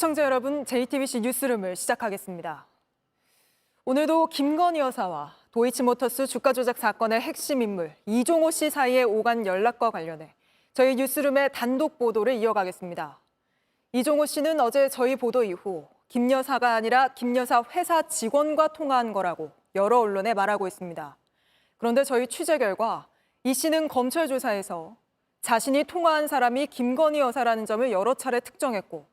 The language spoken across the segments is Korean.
시청자 여러분, JTBC 뉴스룸을 시작하겠습니다. 오늘도 김건희 여사와 도이치모터스 주가 조작 사건의 핵심 인물 이종호 씨 사이의 오간 연락과 관련해 저희 뉴스룸의 단독 보도를 이어가겠습니다. 이종호 씨는 어제 저희 보도 이후 김 여사가 아니라 김 여사 회사 직원과 통화한 거라고 여러 언론에 말하고 있습니다. 그런데 저희 취재 결과 이 씨는 검찰 조사에서 자신이 통화한 사람이 김건희 여사라는 점을 여러 차례 특정했고,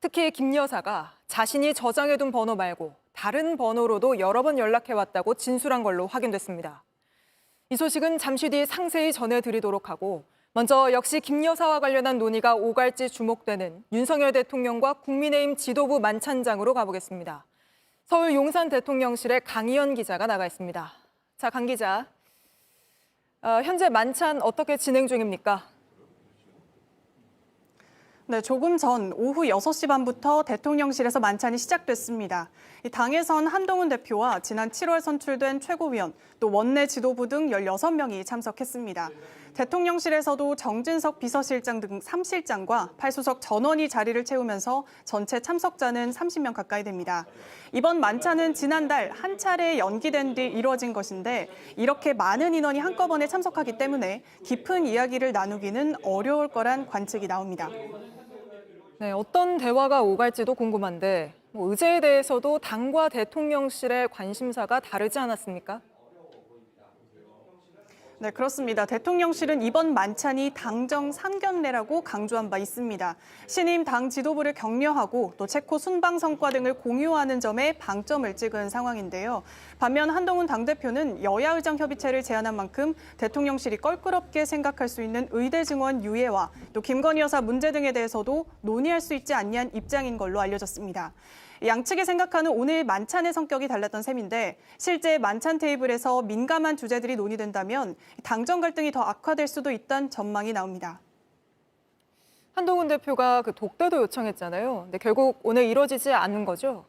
특히 김 여사가 자신이 저장해둔 번호 말고 다른 번호로도 여러 번 연락해왔다고 진술한 걸로 확인됐습니다. 이 소식은 잠시 뒤 상세히 전해드리도록 하고, 먼저 역시 김 여사와 관련한 논의가 오갈지 주목되는 윤석열 대통령과 국민의힘 지도부 만찬장으로 가보겠습니다. 서울 용산 대통령실에 강희연 기자가 나가 있습니다. 자, 강 기자. 현재 만찬 어떻게 진행 중입니까? 네, 조금 전 오후 6시 반부터 대통령실에서 만찬이 시작됐습니다. 당에선 한동훈 대표와 지난 7월 선출된 최고위원, 또 원내 지도부 등 16명이 참석했습니다. 대통령실에서도 정진석 비서실장 등 3실장과 8수석 전원이 자리를 채우면서 전체 참석자는 30명 가까이 됩니다. 이번 만찬은 지난달 한 차례 연기된 뒤 이루어진 것인데, 이렇게 많은 인원이 한꺼번에 참석하기 때문에 깊은 이야기를 나누기는 어려울 거란 관측이 나옵니다. 네, 어떤 대화가 오갈지도 궁금한데, 의제에 대해서도 당과 대통령실의 관심사가 다르지 않았습니까? 네, 그렇습니다. 대통령실은 이번 만찬이 당정 상견례라고 강조한 바 있습니다. 신임 당 지도부를 격려하고 또 체코 순방 성과 등을 공유하는 점에 방점을 찍은 상황인데요. 반면 한동훈 당대표는 여야 의장 협의체를 제안한 만큼 대통령실이 껄끄럽게 생각할 수 있는 의대 증원 유예와 또 김건희 여사 문제 등에 대해서도 논의할 수 있지 않냐는 입장인 걸로 알려졌습니다. 양측이 생각하는 오늘 만찬의 성격이 달랐던 셈인데, 실제 만찬 테이블에서 민감한 주제들이 논의된다면 당정 갈등이 더 악화될 수도 있다는 전망이 나옵니다. 한동훈 대표가 독대도 요청했잖아요. 근데 결국 오늘 이루어지지 않는 거죠?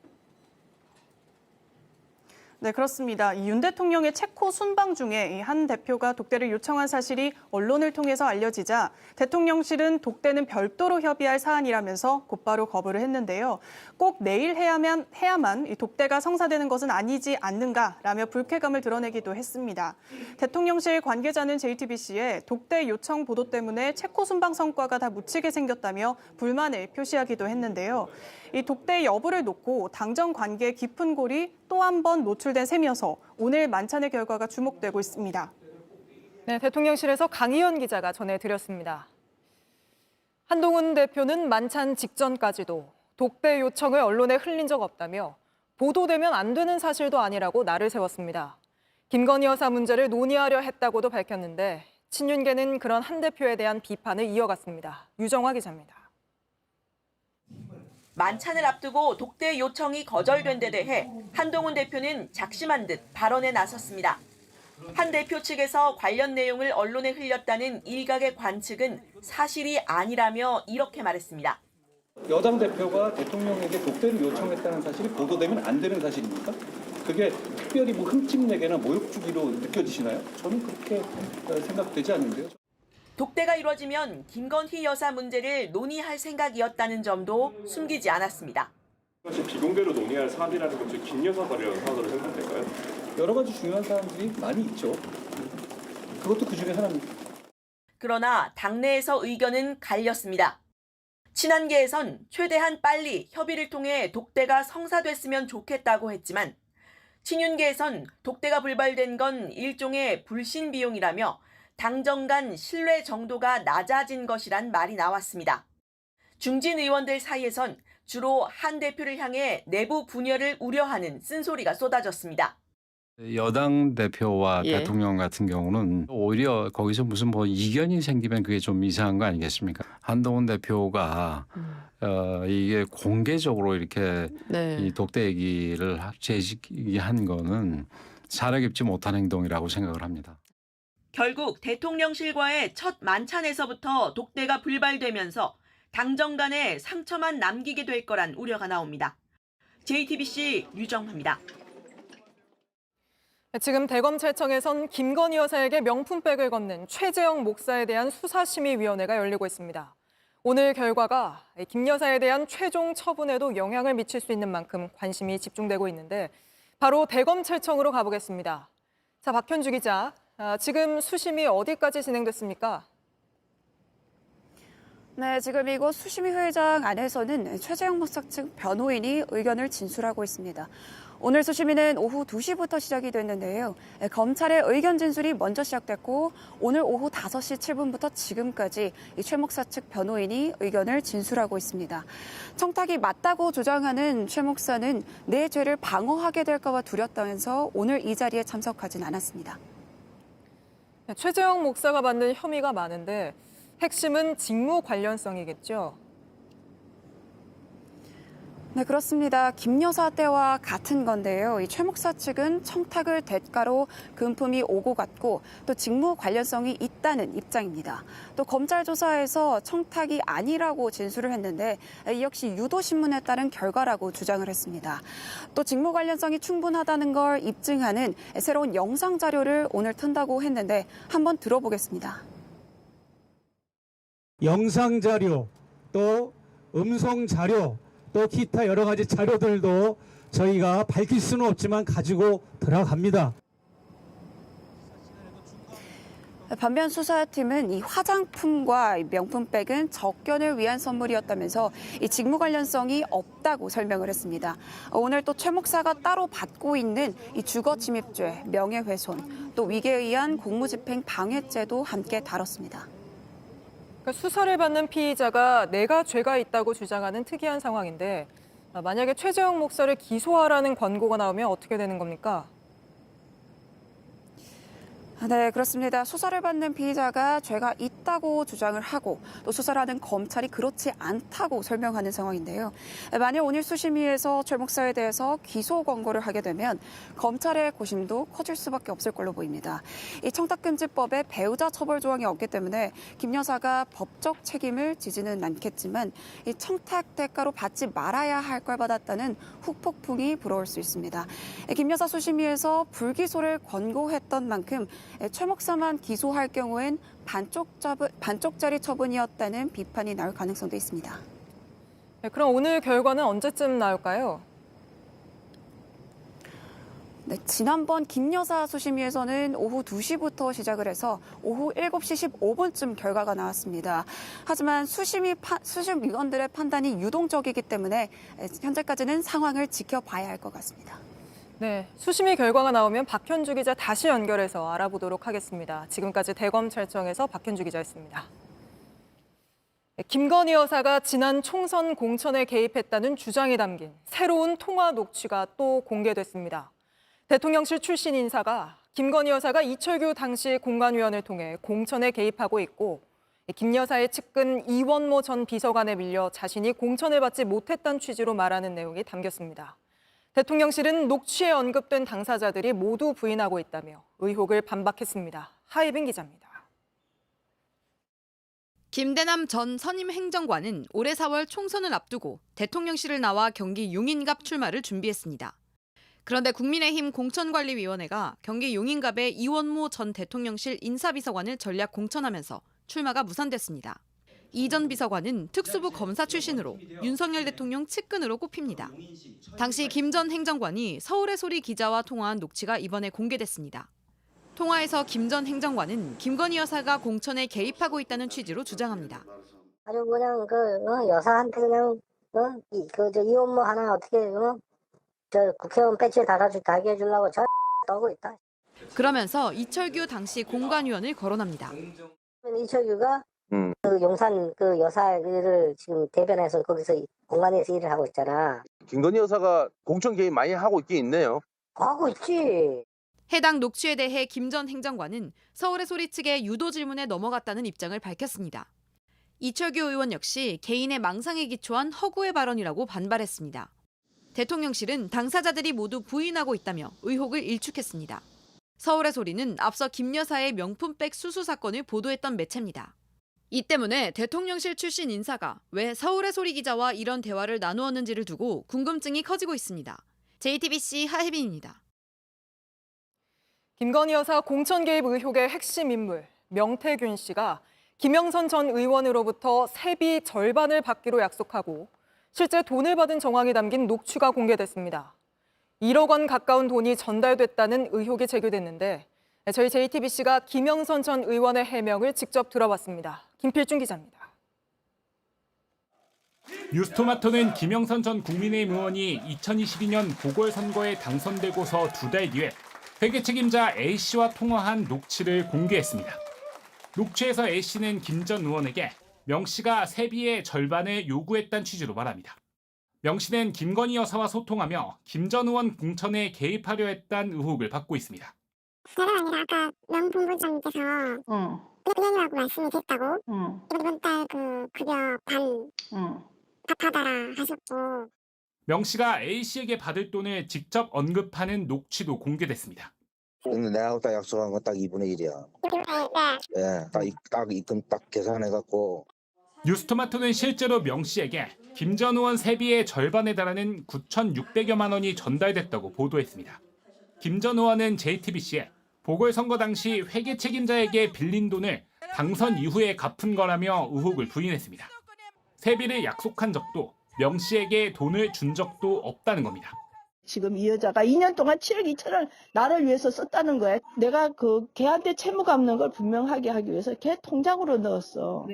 네, 그렇습니다. 윤 대통령의 체코 순방 중에 한 대표가 독대를 요청한 사실이 언론을 통해서 알려지자 대통령실은 독대는 별도로 협의할 사안이라면서 곧바로 거부를 했는데요. 꼭 내일 해야만 이 독대가 성사되는 것은 아니지 않는가라며 불쾌감을 드러내기도 했습니다. 대통령실 관계자는 JTBC에 독대 요청 보도 때문에 체코 순방 성과가 다 묻히게 생겼다며 불만을 표시하기도 했는데요. 이 독대 여부를 놓고 당정 관계의 깊은 골이 또 한 번 노출된 셈이어서 오늘 만찬의 결과가 주목되고 있습니다. 네, 대통령실에서 강희연 기자가 전해드렸습니다. 한동훈 대표는 만찬 직전까지도 독대 요청을 언론에 흘린 적 없다며 보도되면 안 되는 사실도 아니라고 날을 세웠습니다. 김건희 여사 문제를 논의하려 했다고도 밝혔는데, 친윤계는 그런 한 대표에 대한 비판을 이어갔습니다. 유정화 기자입니다. 만찬을 앞두고 독대 요청이 거절된 데 대해 한동훈 대표는 작심한 듯 발언에 나섰습니다. 한 대표 측에서 관련 내용을 언론에 흘렸다는 일각의 관측은 사실이 아니라며 이렇게 말했습니다. 여당 대표가 대통령에게 독대를 요청했다는 사실이 보도되면 안 되는 사실입니까? 그게 특별히 흠집내거나 모욕 주기로 느껴지시나요? 저는 그렇게 생각되지 않는데요. 독대가 이루어지면 김건희 여사 문제를 논의할 생각이었다는 점도 숨기지 않았습니다. 사실 비공개로 논의할 사안이라는 것이 김 여사 관련 사안으로 생각될까요? 여러 가지 중요한 사안들이 많이 있죠. 그것도 그 중에 하나입니다. 그러나 당내에서 의견은 갈렸습니다. 친한계에선 최대한 빨리 협의를 통해 독대가 성사됐으면 좋겠다고 했지만, 친윤계에선 독대가 불발된 건 일종의 불신 비용이라며 당정 간 신뢰 정도가 낮아진 것이란 말이 나왔습니다. 중진 의원들 사이에선 주로 한 대표를 향해 내부 분열을 우려하는 쓴소리가 쏟아졌습니다. 여당 대표와 대통령 같은 경우는 오히려 거기서 무슨 이견이 생기면 그게 좀 이상한 거 아니겠습니까? 한동훈 대표가 이게 공개적으로 이렇게 이 독대 얘기를 제기한 거는 사려 깊지 못한 행동이라고 생각을 합니다. 결국 대통령실과의 첫 만찬에서부터 독대가 불발되면서 당정 간에 상처만 남기게 될 거란 우려가 나옵니다. JTBC 유정화입니다. 지금 대검찰청에선 김건희 여사에게 명품백을 건넨 최재형 목사에 대한 수사심의위원회가 열리고 있습니다. 오늘 결과가 김 여사에 대한 최종 처분에도 영향을 미칠 수 있는 만큼 관심이 집중되고 있는데 바로 대검찰청으로 가보겠습니다. 자, 박현주 기자, 지금 수심이 어디까지 진행됐습니까? 네, 지금 이곳 수심위 회의장 안에서는 최재형 목사 측 변호인이 의견을 진술하고 있습니다. 오늘 수심위는 오후 2시부터 시작이 됐는데요. 검찰의 의견 진술이 먼저 시작됐고 오늘 오후 5시 7분부터 지금까지 최 목사 측 변호인이 의견을 진술하고 있습니다. 청탁이 맞다고 주장하는 최 목사는 내 죄를 방어하게 될까 봐 두렵다면서 오늘 이 자리에 참석하진 않았습니다. 최재형 목사가 받는 혐의가 많은데 핵심은 직무 관련성이겠죠? 네, 그렇습니다. 김 여사 때와 같은 건데요. 이 최 목사 측은 청탁을 대가로 금품이 오고 갔고 또 직무 관련성이 있다는 입장입니다. 또 검찰 조사에서 청탁이 아니라고 진술을 했는데 이 역시 유도신문에 따른 결과라고 주장을 했습니다. 또 직무 관련성이 충분하다는 걸 입증하는 새로운 영상 자료를 오늘 튼다고 했는데 한번 들어보겠습니다. 영상 자료, 또 음성 자료, 또 기타 여러 가지 자료들도 저희가 밝힐 수는 없지만 가지고 들어갑니다. 반면 수사팀은 이 화장품과 명품백은 접견을 위한 선물이었다면서 이 직무 관련성이 없다고 설명을 했습니다. 오늘 또 최 목사가 따로 받고 있는 이 주거침입죄, 명예훼손, 또 위계에 의한 공무집행 방해죄도 함께 다뤘습니다. 그러니까 수사를 받는 피의자가 내가 죄가 있다고 주장하는 특이한 상황인데 만약에 최재형 목사를 기소하라는 권고가 나오면 어떻게 되는 겁니까? 네, 그렇습니다. 수사를 받는 피의자가 죄가 있다고 주장을 하고 또 수사를 하는 검찰이 그렇지 않다고 설명하는 상황인데요. 만약 오늘 수심위에서 최 목사에 대해서 기소 권고를 하게 되면 검찰의 고심도 커질 수밖에 없을 걸로 보입니다. 이 청탁금지법에 배우자 처벌 조항이 없기 때문에 김 여사가 법적 책임을 지지는 않겠지만 이 청탁 대가로 받지 말아야 할 걸 받았다는 후폭풍이 불어올 수 있습니다. 김 여사 수심위에서 불기소를 권고했던 만큼 최 목사만 기소할 경우엔 반쪽짜리 처분이었다는 비판이 나올 가능성도 있습니다. 네, 그럼 오늘 결과는 언제쯤 나올까요? 네, 지난번 김 여사 수심위에서는 오후 2시부터 시작을 해서 오후 7시 15분쯤 결과가 나왔습니다. 하지만 수심위원들의 판단이 유동적이기 때문에 현재까지는 상황을 지켜봐야 할 것 같습니다. 네, 수심위 결과가 나오면 박현주 기자 다시 연결해서 알아보도록 하겠습니다. 지금까지 대검찰청에서 박현주 기자였습니다. 김건희 여사가 지난 총선 공천에 개입했다는 주장이 담긴 새로운 통화 녹취가 또 공개됐습니다. 대통령실 출신 인사가 김건희 여사가 이철규 당시 공관위원을 통해 공천에 개입하고 있고 김 여사의 측근 이원모 전 비서관에 밀려 자신이 공천을 받지 못했다는 취지로 말하는 내용이 담겼습니다. 대통령실은 녹취에 언급된 당사자들이 모두 부인하고 있다며 의혹을 반박했습니다. 하예빈 기자입니다. 김대남 전 선임 행정관은 올해 4월 총선을 앞두고 대통령실을 나와 경기 용인갑 출마를 준비했습니다. 그런데 국민의힘 공천관리위원회가 경기 용인갑의 이원모 전 대통령실 인사비서관을 전략 공천하면서 출마가 무산됐습니다. 이 전 비서관은 특수부 검사 출신으로 윤석열 대통령 측근으로 꼽힙니다. 당시 김 전 행정관이 서울의 소리 기자와 통화한 녹취가 이번에 공개됐습니다. 통화에서 김 전 행정관은 김건희 여사가 공천에 개입하고 있다는 취지로 주장합니다. 아주 그냥 여사한테 그냥 이혼모 하나 어떻게 저 국회의원 배지에 달게 해주려고 저 떠고 있다. 그러면서 이철규 당시 공관위원을 거론합니다. 이철규가 그 용산 그 여사를 지금 대변해서 거기서 공관에서 일을 하고 있잖아. 김건희 여사가 공천 개입 많이 하고 있긴 있네요. 하고 있지. 해당 녹취에 대해 김 전 행정관은 서울의 소리 측의 유도 질문에 넘어갔다는 입장을 밝혔습니다. 이철규 의원 역시 개인의 망상에 기초한 허구의 발언이라고 반발했습니다. 대통령실은 당사자들이 모두 부인하고 있다며 의혹을 일축했습니다. 서울의 소리는 앞서 김 여사의 명품백 수수 사건을 보도했던 매체입니다. 이 때문에 대통령실 출신 인사가 왜 서울의 소리 기자와 이런 대화를 나누었는지를 두고 궁금증이 커지고 있습니다. JTBC 하혜빈입니다. 김건희 여사 공천 개입 의혹의 핵심 인물 명태균 씨가 김영선 전 의원으로부터 세비 절반을 받기로 약속하고 실제 돈을 받은 정황이 담긴 녹취가 공개됐습니다. 1억 원 가까운 돈이 전달됐다는 의혹이 제기됐는데 저희 JTBC가 김영선 전 의원의 해명을 직접 들어봤습니다. 김필중 기자입니다. 뉴스토마토는 김영선 전 국민의힘 의원이 2022년 보궐선거에 당선되고서 2달 뒤에 회계 책임자 A씨와 통화한 녹취를 공개했습니다. 녹취에서 A씨는 김 전 의원에게 명씨가 세비의 절반을 요구했다는 취지로 말합니다. 명씨는 김건희 여사와 소통하며 김 전 의원 공천에 개입하려 했다는 의혹을 받고 있습니다. 내가 아니라 아까 명본부장님께서 의원이라고 말씀이 됐다고 이번 달 그 급여 반 답하다라 하셨고 명씨가 A씨에게 받을 돈을 직접 언급하는 녹취도 공개됐습니다. 근데 내가 딱 약속한 건 딱 2분의 1이야. 네. 예, 딱 입금 딱 계산해갖고. 뉴스토마토는 실제로 명씨에게 김 전 의원 세비의 절반에 달하는 9,600여만 원이 전달됐다고 보도했습니다. 김 전 의원은 JTBC에 보궐선거 당시 회계 책임자에게 빌린 돈을 당선 이후에 갚은 거라며 의혹을 부인했습니다. 세비를 약속한 적도 명씨에게 돈을 준 적도 없다는 겁니다. 지금 이 여자가 2년 동안 7억 2천을 나를 위해서 썼다는 거야. 내가 그 걔한테 채무 갚는 걸 분명하게 하기 위해서 걔 통장으로 넣었어.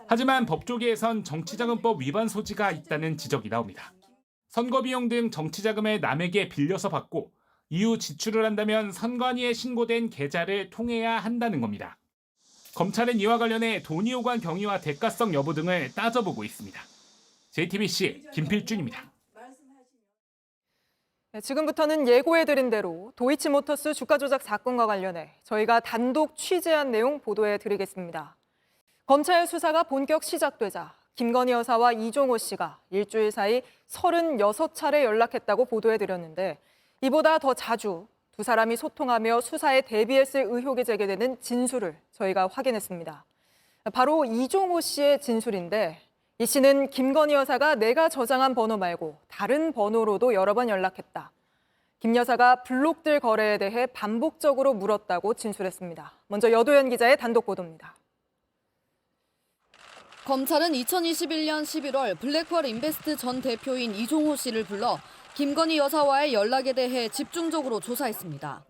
하지만 법조계에선 정치자금법 위반 소지가 있다는 지적이 나옵니다. 선거비용 등 정치자금을 남에게 빌려서 받고 이후 지출을 한다면 선관위에 신고된 계좌를 통해야 한다는 겁니다. 검찰은 이와 관련해 돈이 오간 경위와 대가성 여부 등을 따져보고 있습니다. JTBC 김필준입니다. 네, 지금부터는 예고해드린 대로 도이치모터스 주가 조작 사건과 관련해 저희가 단독 취재한 내용 보도해드리겠습니다. 검찰 수사가 본격 시작되자 김건희 여사와 이종호 씨가 일주일 사이 36차례 연락했다고 보도해드렸는데 이보다 더 자주 두 사람이 소통하며 수사에 대비했을 의혹이 제기되는 진술을 저희가 확인했습니다. 바로 이종호 씨의 진술인데 이 씨는 김건희 여사가 내가 저장한 번호 말고 다른 번호로도 여러 번 연락했다. 김 여사가 블록들 거래에 대해 반복적으로 물었다고 진술했습니다. 먼저 여도현 기자의 단독 보도입니다. 검찰은 2021년 11월 블랙펄 인베스트 전 대표인 이종호 씨를 불러 김건희 여사와의 연락에 대해 집중적으로 조사했습니다.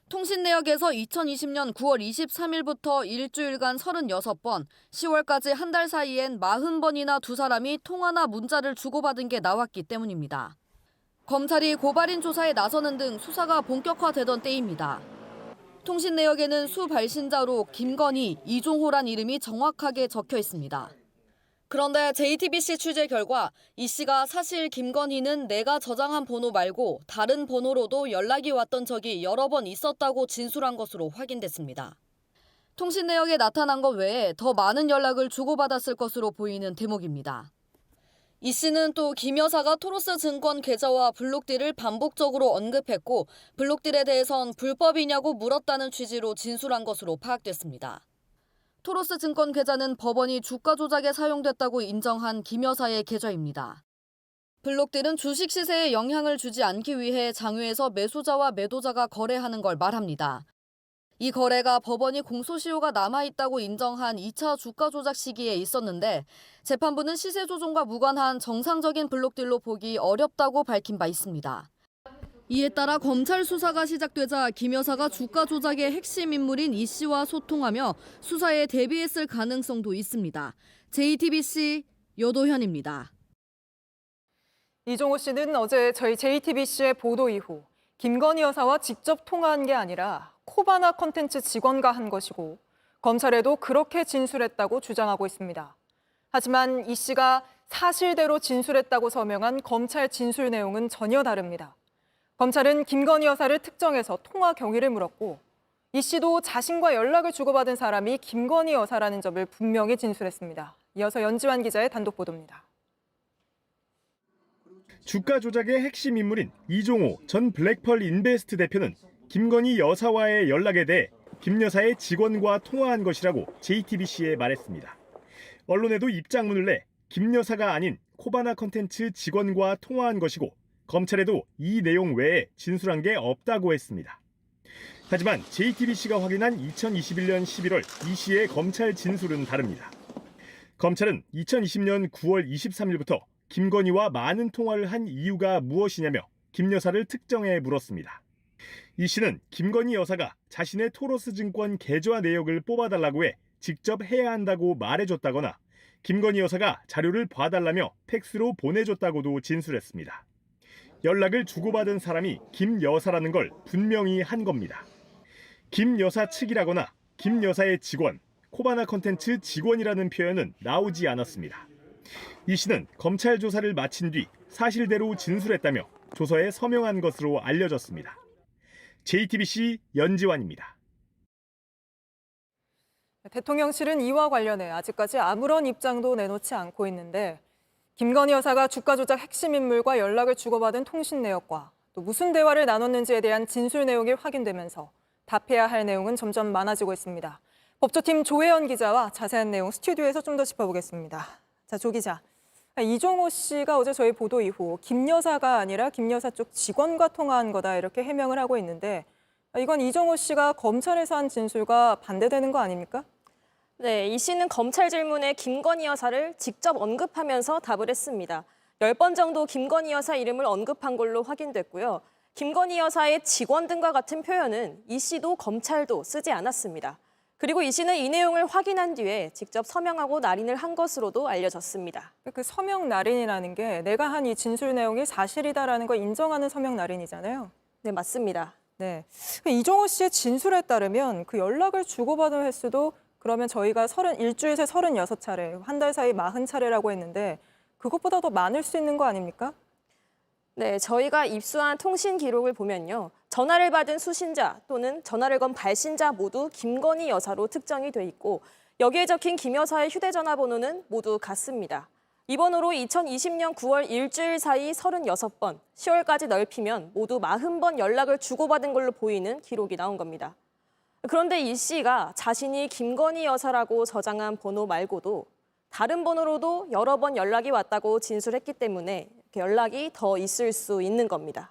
통신 내역에서 2020년 9월 23일부터 일주일간 36번, 10월까지 한 달 사이엔 40번이나 두 사람이 통화나 문자를 주고받은 게 나왔기 때문입니다. 검찰이 고발인 조사에 나서는 등 수사가 본격화되던 때입니다. 통신 내역에는 수 발신자로 김건희, 이종호란 이름이 정확하게 적혀 있습니다. 그런데 JTBC 취재 결과 이 씨가 사실 김건희는 내가 저장한 번호 말고 다른 번호로도 연락이 왔던 적이 여러 번 있었다고 진술한 것으로 확인됐습니다. 통신 내역에 나타난 것 외에 더 많은 연락을 주고받았을 것으로 보이는 대목입니다. 이 씨는 또 김 여사가 토로스 증권 계좌와 블록딜을 반복적으로 언급했고 블록딜에 대해선 불법이냐고 물었다는 취지로 진술한 것으로 파악됐습니다. 토로스 증권 계좌는 법원이 주가 조작에 사용됐다고 인정한 김 여사의 계좌입니다. 블록딜은 주식 시세에 영향을 주지 않기 위해 장외에서 매수자와 매도자가 거래하는 걸 말합니다. 이 거래가 법원이 공소시효가 남아있다고 인정한 2차 주가 조작 시기에 있었는데 재판부는 시세 조종과 무관한 정상적인 블록딜로 보기 어렵다고 밝힌 바 있습니다. 이에 따라 검찰 수사가 시작되자 김 여사가 주가 조작의 핵심 인물인 이 씨와 소통하며 수사에 대비했을 가능성도 있습니다. JTBC 여도현입니다. 이종호 씨는 어제 저희 JTBC의 보도 이후 김건희 여사와 직접 통화한 게 아니라 코바나 콘텐츠 직원과 한 것이고 검찰에도 그렇게 진술했다고 주장하고 있습니다. 하지만 이 씨가 사실대로 진술했다고 서명한 검찰 진술 내용은 전혀 다릅니다. 검찰은 김건희 여사를 특정해서 통화 경위를 물었고 이 씨도 자신과 연락을 주고받은 사람이 김건희 여사라는 점을 분명히 진술했습니다. 이어서 연지환 기자의 단독 보도입니다. 주가 조작의 핵심 인물인 이종호 전 블랙펄 인베스트 대표는 김건희 여사와의 연락에 대해 김 여사의 직원과 통화한 것이라고 JTBC에 말했습니다. 언론에도 입장문을 내 김 여사가 아닌 코바나 콘텐츠 직원과 통화한 것이고 검찰에도 이 내용 외에 진술한 게 없다고 했습니다. 하지만 JTBC가 확인한 2021년 11월 이 씨의 검찰 진술은 다릅니다. 검찰은 2020년 9월 23일부터 김건희와 많은 통화를 한 이유가 무엇이냐며 김 여사를 특정해 물었습니다. 이 씨는 김건희 여사가 자신의 토로스 증권 계좌 내역을 뽑아달라고 해 직접 해야 한다고 말해줬다거나 김건희 여사가 자료를 봐달라며 팩스로 보내줬다고도 진술했습니다. 연락을 주고받은 사람이 김 여사라는 걸 분명히 한 겁니다. 김 여사 측이라거나 김 여사의 직원, 코바나 컨텐츠 직원이라는 표현은 나오지 않았습니다. 이 씨는 검찰 조사를 마친 뒤 사실대로 진술했다며 조서에 서명한 것으로 알려졌습니다. JTBC 연지환입니다. 대통령실은 이와 관련해 아직까지 아무런 입장도 내놓지 않고 있는데 김건희 여사가 주가 조작 핵심 인물과 연락을 주고받은 통신 내역과 또 무슨 대화를 나눴는지에 대한 진술 내용이 확인되면서 답해야 할 내용은 점점 많아지고 있습니다. 법조팀 조혜연 기자와 자세한 내용 스튜디오에서 좀 더 짚어보겠습니다. 자, 조 기자. 이종호 씨가 어제 저희 보도 이후 김 여사가 아니라 김 여사 쪽 직원과 통화한 거다 이렇게 해명을 하고 있는데 이건 이종호 씨가 검찰에서 한 진술과 반대되는 거 아닙니까? 네, 이 씨는 검찰 질문에 김건희 여사를 직접 언급하면서 답을 했습니다. 10번 정도 김건희 여사 이름을 언급한 걸로 확인됐고요. 김건희 여사의 직원 등과 같은 표현은 이 씨도 검찰도 쓰지 않았습니다. 그리고 이 씨는 이 내용을 확인한 뒤에 직접 서명하고 날인을 한 것으로도 알려졌습니다. 그 서명 날인이라는 게 내가 한 이 진술 내용이 사실이다라는 걸 인정하는 서명 날인이잖아요. 네, 맞습니다. 네, 이종호 씨의 진술에 따르면 그 연락을 주고받은 횟수도 그러면 저희가 일주일에 36차례, 한 달 사이 40차례라고 했는데 그것보다 더 많을 수 있는 거 아닙니까? 네, 저희가 입수한 통신 기록을 보면요. 전화를 받은 수신자 또는 전화를 건 발신자 모두 김건희 여사로 특정이 돼 있고 여기에 적힌 김 여사의 휴대전화 번호는 모두 같습니다. 이 번호로 2020년 9월 일주일 사이 36번, 10월까지 넓히면 모두 40번 연락을 주고받은 걸로 보이는 기록이 나온 겁니다. 그런데 이 씨가 자신이 김건희 여사라고 저장한 번호 말고도 다른 번호로도 여러 번 연락이 왔다고 진술했기 때문에 연락이 더 있을 수 있는 겁니다.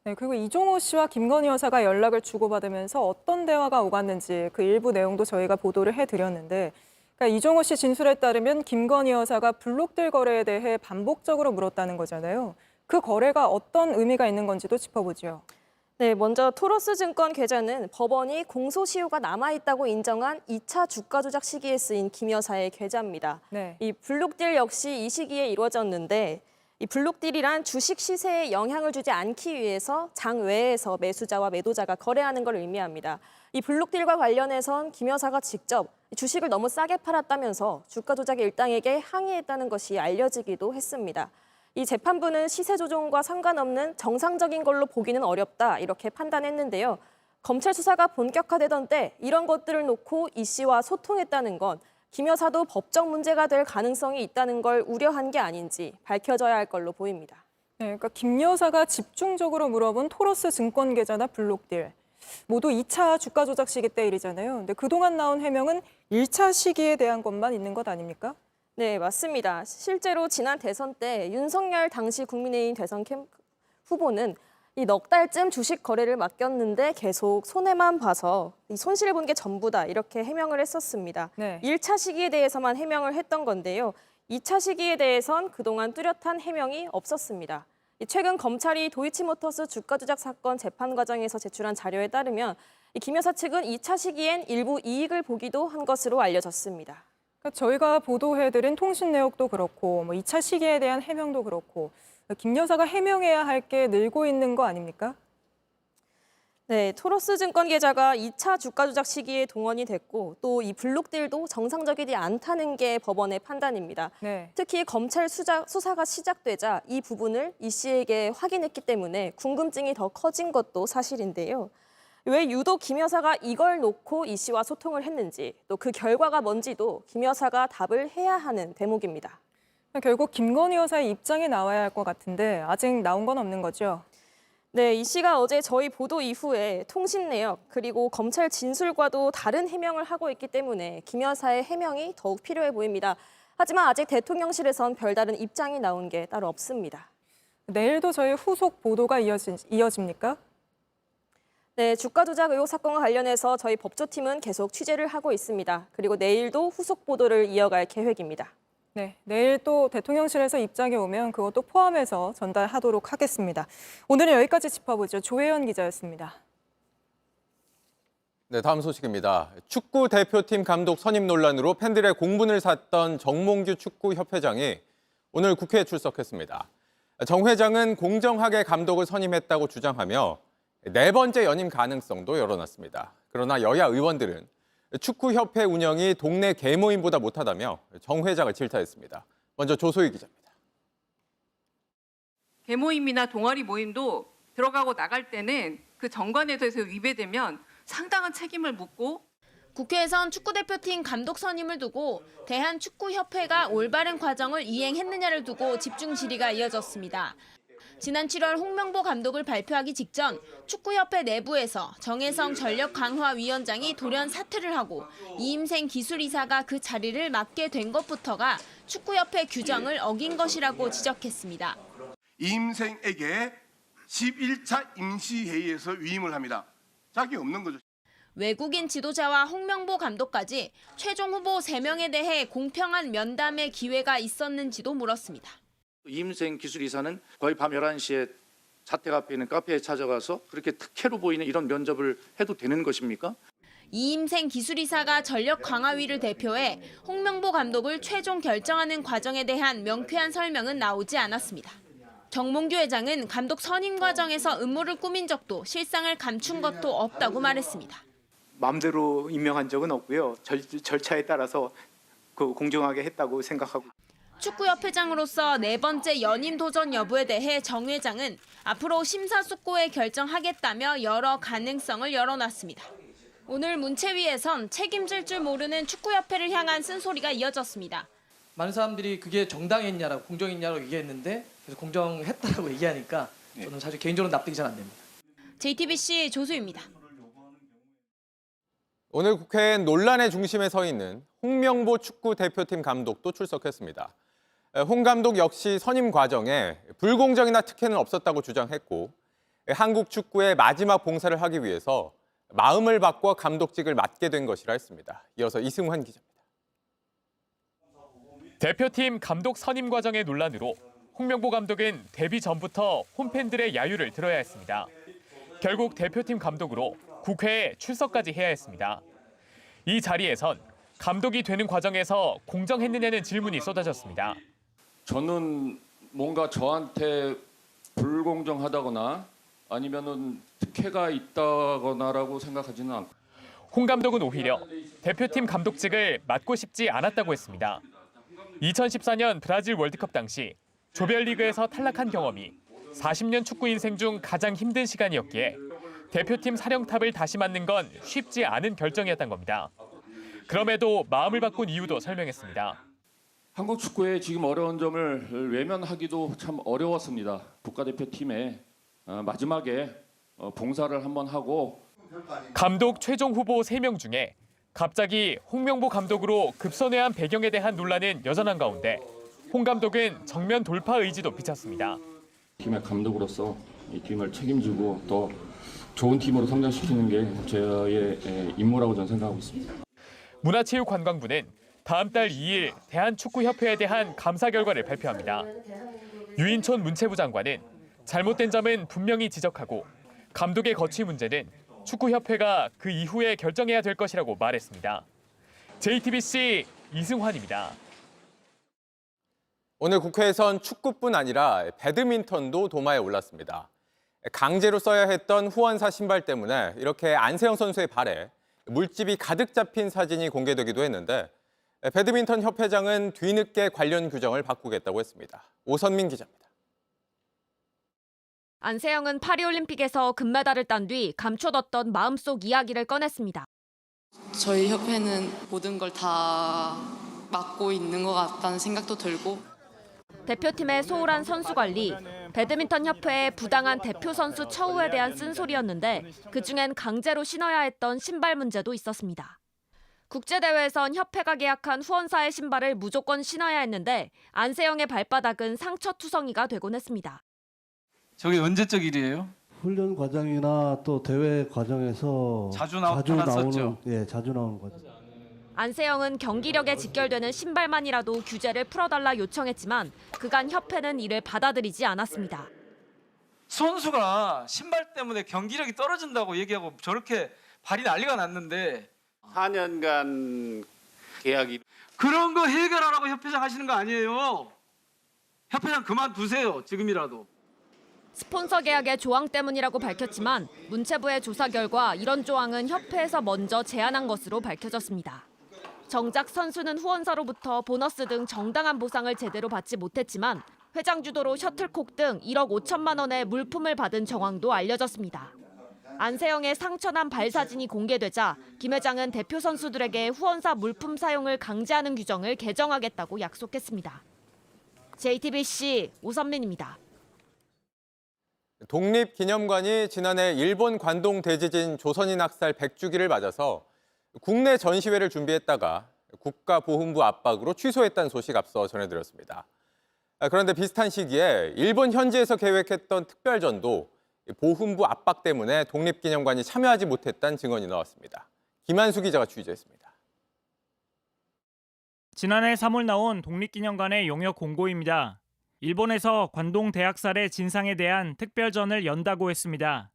네, 그리고 이종호 씨와 김건희 여사가 연락을 주고받으면서 어떤 대화가 오갔는지 그 일부 내용도 저희가 보도를 해드렸는데 그러니까 이종호 씨 진술에 따르면 김건희 여사가 블록딜 거래에 대해 반복적으로 물었다는 거잖아요. 그 거래가 어떤 의미가 있는 건지도 짚어보죠. 네, 먼저 토로스 증권 계좌는 법원이 공소시효가 남아있다고 인정한 2차 주가 조작 시기에 쓰인 김 여사의 계좌입니다. 네. 이 블록딜 역시 이 시기에 이루어졌는데 이 블록딜이란 주식 시세에 영향을 주지 않기 위해서 장 외에서 매수자와 매도자가 거래하는 걸 의미합니다. 이 블록딜과 관련해선 김 여사가 직접 주식을 너무 싸게 팔았다면서 주가 조작의 일당에게 항의했다는 것이 알려지기도 했습니다. 이 재판부는 시세 조종과 상관없는 정상적인 걸로 보기는 어렵다 이렇게 판단했는데요. 검찰 수사가 본격화되던 때 이런 것들을 놓고 이 씨와 소통했다는 건 김 여사도 법적 문제가 될 가능성이 있다는 걸 우려한 게 아닌지 밝혀져야 할 걸로 보입니다. 네, 그러니까 김 여사가 집중적으로 물어본 토로스 증권 계좌나 블록딜 모두 2차 주가 조작 시기 때 일이잖아요. 근데 그동안 나온 해명은 1차 시기에 대한 것만 있는 것 아닙니까? 네, 맞습니다. 실제로 지난 대선 때 윤석열 당시 국민의힘 대선 후보는 이 넉 달쯤 주식 거래를 맡겼는데 계속 손해만 봐서 이 손실을 본 게 전부다 이렇게 해명을 했었습니다. 네. 1차 시기에 대해서만 해명을 했던 건데요. 2차 시기에 대해선 그동안 뚜렷한 해명이 없었습니다. 최근 검찰이 도이치모터스 주가 조작 사건 재판 과정에서 제출한 자료에 따르면 김 여사 측은 2차 시기엔 일부 이익을 보기도 한 것으로 알려졌습니다. 그러니까 저희가 보도해드린 통신 내역도 그렇고 2차 시기에 대한 해명도 그렇고 김 여사가 해명해야 할 게 늘고 있는 거 아닙니까? 네, 토로스 증권 계좌가 2차 주가 조작 시기에 동원이 됐고 또 이 블록딜도 정상적이지 않다는 게 법원의 판단입니다. 네. 특히 검찰 수사가 시작되자 이 부분을 이 씨에게 확인했기 때문에 궁금증이 더 커진 것도 사실인데요. 왜 유독 김 여사가 이걸 놓고 이 씨와 소통을 했는지 또 그 결과가 뭔지도 김 여사가 답을 해야 하는 대목입니다. 결국 김건희 여사의 입장이 나와야 할 것 같은데 아직 나온 건 없는 거죠? 네, 이 씨가 어제 저희 보도 이후에 통신 내역 그리고 검찰 진술과도 다른 해명을 하고 있기 때문에 김 여사의 해명이 더욱 필요해 보입니다. 하지만 아직 대통령실에선 별다른 입장이 나온 게 따로 없습니다. 내일도 저희 후속 보도가 이어집니까? 네, 주가 조작 의혹 사건과 관련해서 저희 법조팀은 계속 취재를 하고 있습니다. 그리고 내일도 후속 보도를 이어갈 계획입니다. 네, 내일 또 대통령실에서 입장이 오면 그것도 포함해서 전달하도록 하겠습니다. 오늘은 여기까지 짚어보죠. 조혜연 기자였습니다. 네, 다음 소식입니다. 축구 대표팀 감독 선임 논란으로 팬들의 공분을 샀던 정몽규 축구협회장이 오늘 국회에 출석했습니다. 정 회장은 공정하게 감독을 선임했다고 주장하며 네 번째 연임 가능성도 열어놨습니다. 그러나 여야 의원들은 축구협회 운영이 동네 개모임보다 못하다며 정 회장을 질타했습니다. 먼저 조소희 기자입니다. 개모임이나 동아리 모임도 들어가고 나갈 때는 그 정관에서 위배되면 상당한 책임을 묻고 국회에선 축구대표팀 감독 선임을 두고 대한축구협회가 올바른 과정을 이행했느냐를 두고 집중 질의가 이어졌습니다. 지난 7월 홍명보 감독을 발표하기 직전 축구협회 내부에서 정혜성 전력강화위원장이 돌연 사퇴를 하고 이임생 기술이사가 그 자리를 맡게 된 것부터가 축구협회 규정을 어긴 것이라고 지적했습니다. 이임생에게 11차 임시회의에서 위임을 합니다. 자격이 없는 거죠. 외국인 지도자와 홍명보 감독까지 최종 후보 3명에 대해 공평한 면담의 기회가 있었는지도 물었습니다. 이임생 기술이사는 거의 밤 11시에 자택 앞에 있는 카페에 찾아가서 그렇게 특혜로 보이는 이런 면접을 해도 되는 것입니까? 이임생 기술이사가 전력강화위를 대표해 홍명보 감독을 최종 결정하는 과정에 대한 명쾌한 설명은 나오지 않았습니다. 정몽규 회장은 감독 선임 과정에서 음모를 꾸민 적도 실상을 감춘 것도 없다고 말했습니다. 마음대로 임명한 적은 없고요. 절차에 따라서 공정하게 했다고 생각하고. 축구협회장으로서 네 번째 연임 도전 여부에 대해 정 회장은 앞으로 심사숙고해 결정하겠다며 여러 가능성을 열어놨습니다. 오늘 문체위에선 책임질 줄 모르는 축구협회를 향한 쓴소리가 이어졌습니다. 많은 사람들이 그게 정당했냐라고 공정했냐고 얘기했는데 그래서 공정했다라고 얘기하니까 저는 사실 개인적으로 납득이 잘 안 됩니다. JTBC 조수입니다. 오늘 국회엔 논란의 중심에 서 있는 홍명보 축구 대표팀 감독도 출석했습니다. 홍 감독 역시 선임 과정에 불공정이나 특혜는 없었다고 주장했고 한국 축구의 마지막 봉사를 하기 위해서 마음을 바꿔 감독직을 맡게 된 것이라 했습니다. 이어서 이승환 기자입니다. 대표팀 감독 선임 과정의 논란으로 홍명보 감독은 데뷔 전부터 홈팬들의 야유를 들어야 했습니다. 결국 대표팀 감독으로 국회에 출석까지 해야 했습니다. 이 자리에선 감독이 되는 과정에서 공정했느냐는 질문이 쏟아졌습니다. 저는 뭔가 저한테 불공정하다거나 아니면은 특혜가 있다거나라고 생각하지는 않고. 홍 감독은 오히려 대표팀 감독직을 맡고 싶지 않았다고 했습니다. 2014년 브라질 월드컵 당시 조별리그에서 탈락한 경험이 40년 축구 인생 중 가장 힘든 시간이었기에 대표팀 사령탑을 다시 맡는 건 쉽지 않은 결정이었던 겁니다. 그럼에도 마음을 바꾼 이유도 설명했습니다. 한국 축구의 지금 어려운 점을 외면하기도 참 어려웠습니다. 국가대표팀에 마지막에 봉사를 한번 하고. 감독 최종 후보 3명 중에 갑자기 홍명보 감독으로 급선회한 배경에 대한 논란은 여전한 가운데 홍 감독은 정면 돌파 의지도 비쳤습니다. 팀의 감독으로서 이 팀을 책임지고 더 좋은 팀으로 성장시키는 게 저의 임무라고 저는 생각하고 있습니다. 문화체육관광부는 다음 달 2일 대한축구협회에 대한 감사 결과를 발표합니다. 유인촌 문체부 장관은 잘못된 점은 분명히 지적하고 감독의 거취 문제는 축구협회가 그 이후에 결정해야 될 것이라고 말했습니다. JTBC 이승환입니다. 오늘 국회에선 축구뿐 아니라 배드민턴도 도마에 올랐습니다. 강제로 써야 했던 후원사 신발 때문에 이렇게 안세영 선수의 발에 물집이 가득 잡힌 사진이 공개되기도 했는데 배드민턴 협회장은 뒤늦게 관련 규정을 바꾸겠다고 했습니다. 오선민 기자입니다. 안세영은 파리올림픽에서 금메달을 딴 뒤 감춰뒀던 마음속 이야기를 꺼냈습니다. 저희 협회는 모든 걸 다 맡고 있는 것 같다는 생각도 들고. 대표팀의 소홀한 선수 관리, 배드민턴 협회의 부당한 대표 선수 처우에 대한 쓴소리였는데 그중엔 강제로 신어야 했던 신발 문제도 있었습니다. 국제대회에선 협회가 계약한 후원사의 신발을 무조건 신어야 했는데 안세영의 발바닥은 상처투성이가 되곤 했습니다. 저게 언제적 일이에요? 훈련 과정이나 또 대회 과정에서 자주 나왔었죠. 자주 나오는 거죠. 안세영은 경기력에 직결되는 신발만이라도 규제를 풀어달라 요청했지만 그간 협회는 이를 받아들이지 않았습니다. 선수가 신발 때문에 경기력이 떨어진다고 얘기하고 저렇게 발이 난리가 났는데 4년간 계약이 그런 거 해결하라고 협회장 하시는 거 아니에요. 협회장 그만두세요. 지금이라도. 스폰서 계약의 조항 때문이라고 밝혔지만 문체부의 조사 결과 이런 조항은 협회에서 먼저 제안한 것으로 밝혀졌습니다. 정작 선수는 후원사로부터 보너스 등 정당한 보상을 제대로 받지 못했지만 회장 주도로 셔틀콕 등 1억 5천만 원의 물품을 받은 정황도 알려졌습니다. 안세영의 상처난 발 사진이 공개되자 김 회장은 대표 선수들에게 후원사 물품 사용을 강제하는 규정을 개정하겠다고 약속했습니다. JTBC 오선민입니다. 독립기념관이 지난해 일본 관동 대지진 조선인 학살 100주기를 맞아서 국내 전시회를 준비했다가 국가보훈부 압박으로 취소했다는 소식 앞서 전해드렸습니다. 그런데 비슷한 시기에 일본 현지에서 계획했던 특별전도 보훈부 압박 때문에 독립기념관이 참여하지 못했다는 증언이 나왔습니다. 김한수 기자가 취재했습니다. 지난해 3월 나온 독립기념관의 용역 공고입니다. 일본에서 관동 대학살의 진상에 대한 특별전을 연다고 했습니다.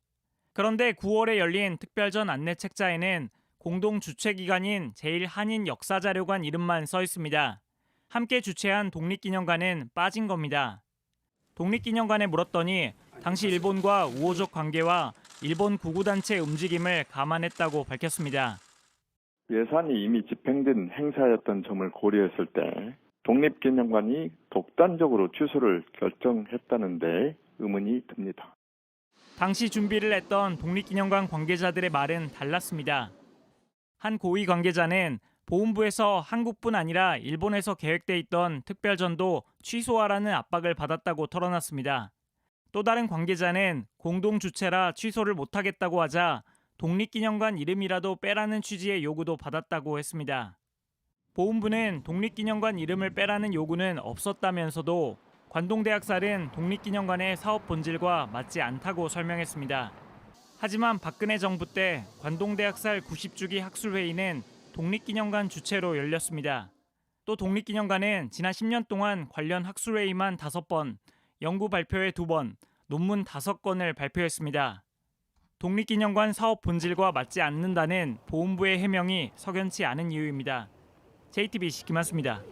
그런데 9월에 열린 특별전 안내 책자에는 공동 주최기관인 제1한인역사자료관 이름만 써 있습니다. 함께 주최한 독립기념관은 빠진 겁니다. 독립기념관에 물었더니 당시 일본과 우호적 관계와 일본 구구단체 움직임을 감안했다고 밝혔습니다. 예산이 이미 집행된 행사였던 점을 고려했을 때 독립기념관이 독단적으로 취소를 결정했다는 데 의문이 듭니다. 당시 준비를 했던 독립기념관 관계자들의 말은 달랐습니다. 한 고위 관계자는 보훈부에서 한국뿐 아니라 일본에서 계획돼 있던 특별전도 취소하라는 압박을 받았다고 털어놨습니다. 또 다른 관계자는 공동 주최라 취소를 못하겠다고 하자 독립기념관 이름이라도 빼라는 취지의 요구도 받았다고 했습니다. 보훈부는 독립기념관 이름을 빼라는 요구는 없었다면서도 관동대학살은 독립기념관의 사업 본질과 맞지 않다고 설명했습니다. 하지만 박근혜 정부 때 관동대학살 90주기 학술회의는 독립기념관 주최로 열렸습니다. 또 독립기념관은 지난 10년 동안 관련 학술회의만 5번, 연구 발표회 2번, 논문 5건을 발표했습니다. 독립기념관 사업 본질과 맞지 않는다는 보훈부의 해명이 석연치 않은 이유입니다. JTBC 김한수입니다.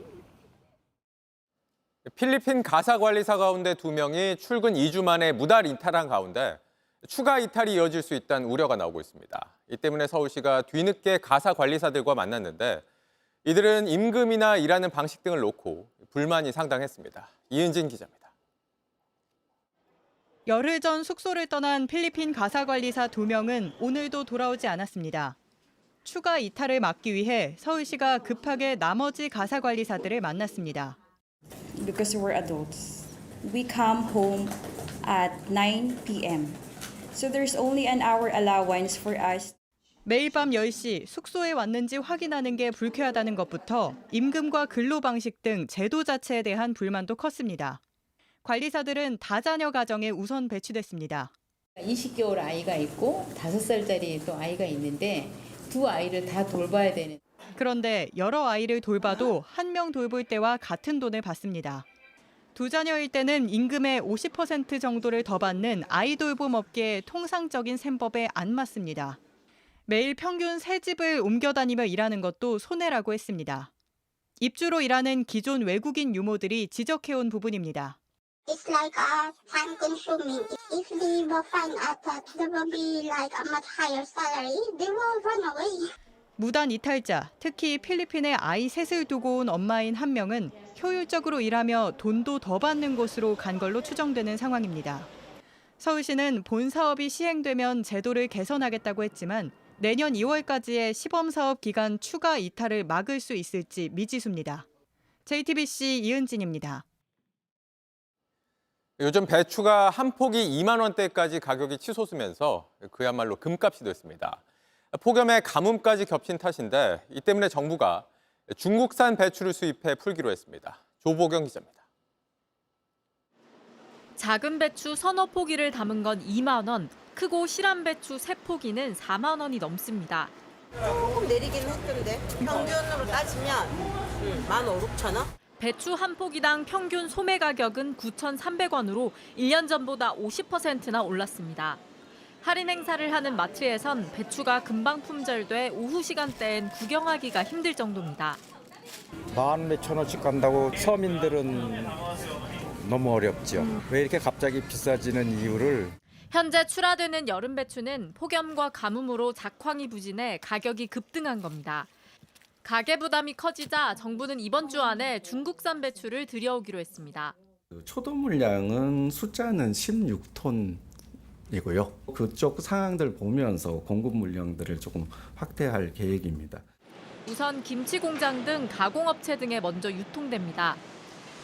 필리핀 가사관리사 가운데 2명이 출근 2주 만에 무달 이탈한 가운데 추가 이탈이 이어질 수 있다는 우려가 나오고 있습니다. 이 때문에 서울시가 뒤늦게 가사관리사들과 만났는데 이들은 임금이나 일하는 방식 등을 놓고 불만이 상당했습니다. 이은진 기자입니다. 열흘 전 숙소를 떠난 필리핀 가사관리사 2명은 오늘도 돌아오지 않았습니다. 추가 이탈을 막기 위해 서울시가 급하게 나머지 가사관리사들을 만났습니다. Because we're adults, we come home at 9 p.m. So there's only an hour allowance for us. 매일 밤 10시 숙소에 왔는지 확인하는 게 불쾌하다는 것부터 임금과 근로 방식 등 제도 자체에 대한 불만도 컸습니다. 관리사들은 다자녀 가정에 우선 배치됐습니다. 20개월 아이가 있고 5살짜리 또 아이가 있는데 두 아이를 다 돌봐야 되는. 그런데 여러 아이를 돌봐도 한 명 돌볼 때와 같은 돈을 받습니다. 2자녀일 때는 임금의 50% 정도를 더 받는 아이 돌봄 업계의 통상적인 셈법에 안 맞습니다. 매일 평균 3집을 옮겨 다니며 일하는 것도 손해라고 했습니다. 입주로 일하는 기존 외국인 유모들이 지적해온 부분입니다. It's like time consuming. If they will find out that there will be like a much higher salary, they will run away. 무단 이탈자, 특히 필리핀에 아이 셋을 두고 온 엄마인 한 명은 효율적으로 일하며 돈도 더 받는 곳으로 간 걸로 추정되는 상황입니다. 서울시는 본 사업이 시행되면 제도를 개선하겠다고 했지만 내년 2월까지의 시범사업 기간 추가 이탈을 막을 수 있을지 미지수입니다. JTBC 이은진입니다. 요즘 배추가 한 포기 2만 원대까지 가격이 치솟으면서 그야말로 금값이 됐습니다. 폭염에 가뭄까지 겹친 탓인데 이 때문에 정부가 중국산 배추를 수입해 풀기로 했습니다. 조보경 기자입니다. 작은 배추 서너 포기를 담은 건 2만 원, 크고 실한 배추 3포기는 4만 원이 넘습니다. 조금 내리긴 했던데 평균으로 따지면 15,000원? 배추 한 포기당 평균 소매 가격은 9,300원으로 1년 전보다 50%나 올랐습니다. 할인 행사를 하는 마트에선 배추가 금방 품절돼 오후 시간대엔 구경하기가 힘들 정도입니다. 10,000원씩 간다고 서민들은 너무 어렵죠. 왜 이렇게 갑자기 비싸지는 이유를. 현재 출하되는 여름 배추는 폭염과 가뭄으로 작황이 부진해 가격이 급등한 겁니다. 가계 부담이 커지자 정부는 이번 주 안에 중국산 배추를 들여오기로 했습니다. 초도 물량은 숫자는 16톤이고요. 그쪽 상황들 보면서 공급 물량들을 조금 확대할 계획입니다. 우선 김치 공장 등 가공업체 등에 먼저 유통됩니다.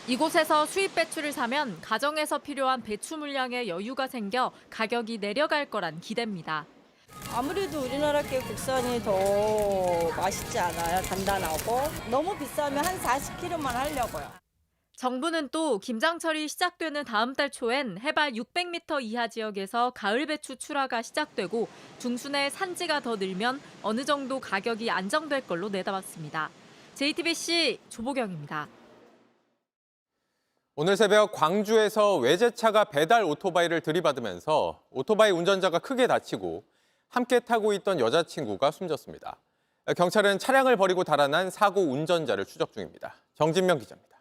이곳에서 수입 배추를 사면 가정에서 필요한 배추 물량에 여유가 생겨 가격이 내려갈 거란 기대입니다. 아무래도 우리나라 게 국산이 더 맛있지 않아요? 단단하고. 너무 비싸면 한 40kg만 하려고요. 정부는 또 김장철이 시작되는 다음 달 초엔 해발 600m 이하 지역에서 가을 배추 출하가 시작되고 중순에 산지가 더 늘면 어느 정도 가격이 안정될 걸로 내다봤습니다. JTBC 조보경입니다. 오늘 새벽 광주에서 외제차가 배달 오토바이를 들이받으면서 오토바이 운전자가 크게 다치고 함께 타고 있던 여자친구가 숨졌습니다. 경찰은 차량을 버리고 달아난 사고 운전자를 추적 중입니다. 정진명 기자입니다.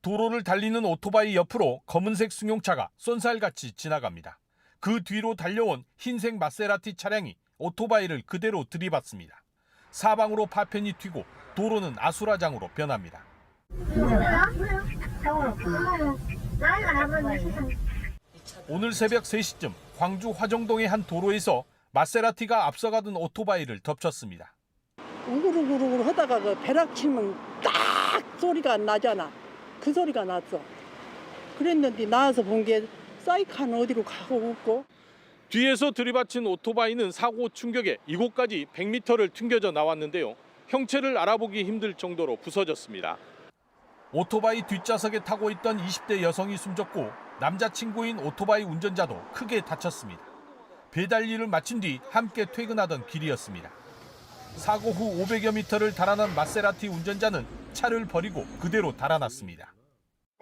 도로를 달리는 오토바이 옆으로 검은색 승용차가 쏜살같이 지나갑니다. 그 뒤로 달려온 흰색 마세라티 차량이 오토바이를 그대로 들이받습니다. 사방으로 파편이 튀고 도로는 아수라장으로 변합니다. 오늘 새벽 3시쯤 광주 화정동의 한 도로에서 마세라티가 앞서가던 오토바이를 덮쳤습니다. 우글우글우글 하다가 그 벼락 치면 딱 소리가 나잖아. 그 소리가 났어. 그랬는데 나와서 본 게 사이칸 어디로 가고 있고. 뒤에서 들이받친 오토바이는 사고 충격에 이곳까지 100m를 튕겨져 나왔는데요. 형체를 알아보기 힘들 정도로 부서졌습니다. 오토바이 뒷좌석에 타고 있던 20대 여성이 숨졌고 남자친구인 오토바이 운전자도 크게 다쳤습니다. 배달 일을 마친 뒤 함께 퇴근하던 길이었습니다. 사고 후 500여 미터를 달아난 마세라티 운전자는 차를 버리고 그대로 달아났습니다.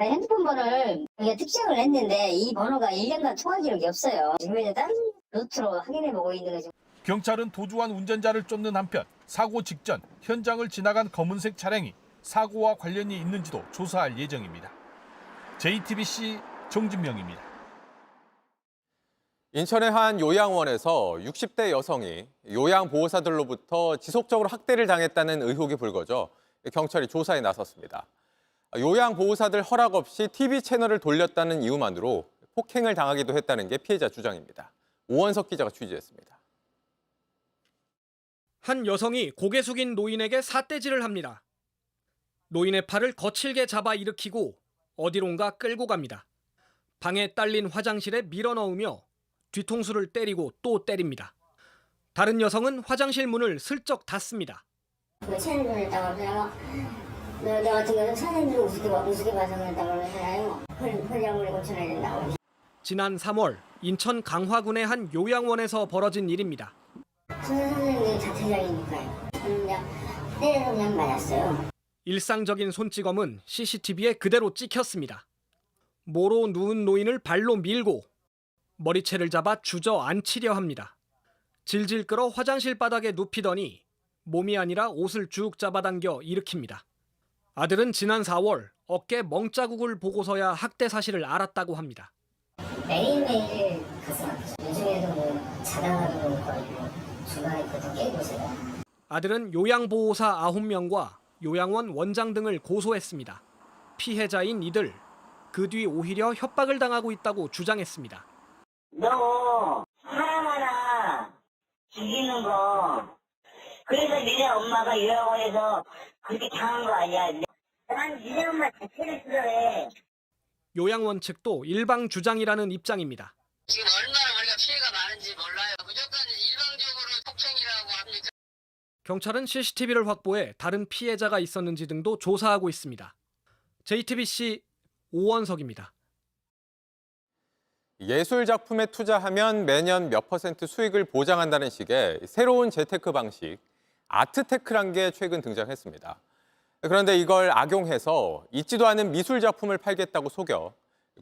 핸드폰 번호를 특정을 했는데 이 번호가 1년간 통화 기록이 없어요. 지금 이제 다른 루트로 확인해보고 있는 거죠. 경찰은 도주한 운전자를 쫓는 한편 사고 직전 현장을 지나간 검은색 차량이 사고와 관련이 있는지도 조사할 예정입니다. JTBC 정진명입니다. 인천의 한 요양원에서 60대 여성이 요양보호사들로부터 지속적으로 학대를 당했다는 의혹이 불거져 경찰이 조사에 나섰습니다. 요양보호사들 허락 없이 TV 채널을 돌렸다는 이유만으로 폭행을 당하기도 했다는 게 피해자 주장입니다. 오원석 기자가 취재했습니다. 한 여성이 고개 숙인 노인에게 삿대질을 합니다. 노인의 팔을 거칠게 잡아 일으키고 어디론가 끌고 갑니다. 방에 딸린 화장실에 밀어넣으며 뒤통수를 때리고 또 때립니다. 다른 여성은 화장실 문을 슬쩍 닫습니다. 채널 돌렸다고 그러다가 너 같은 경우는 선생님들 우습게 봐서 그랬다고 그러잖아요. 허리장물에 고쳐놔야 된다고. 지난 3월 인천 강화군의 한 요양원에서 벌어진 일입니다. 선생님이 자퇴장이니까요. 저는 그냥 때려서 그냥 맞았어요. 일상적인 손찌검은 CCTV에 그대로 찍혔습니다. 모로 누운 노인을 발로 밀고 머리채를 잡아 주저앉히려 합니다. 질질 끌어 화장실 바닥에 눕히더니 몸이 아니라 옷을 쭉 잡아당겨 일으킵니다. 아들은 지난 4월 어깨 멍자국을 보고서야 학대 사실을 알았다고 합니다. 매일매일 가서 요즘에도 뭐 자다가도 그렇고 중간에 그것도 깨고 제가. 아들은 요양보호사 9명과 요양원 원장 등을 고소했습니다. 피해자인 이들, 그 뒤 오히려 협박을 당하고 있다고 주장했습니다. 너 사람 하나 죽이는 거 그래서 니네 엄마가 요양원에서 그렇게 당한 거 아니야. 난 니네 엄마 자체를 싫어해. 요양원 측도 일방 주장이라는 입장입니다. 지금 얼마나 우리가 피해가 많은지 몰라요. 무조건 일방적으로 폭행이라고 합니까? 경찰은 CCTV를 확보해 다른 피해자가 있었는지 등도 조사하고 있습니다. JTBC 오원석입니다. 예술 작품에 투자하면 매년 몇 % 수익을 보장한다는 식의 새로운 재테크 방식, 아트테크란 게 최근 등장했습니다. 그런데 이걸 악용해서 있지도 않은 미술 작품을 팔겠다고 속여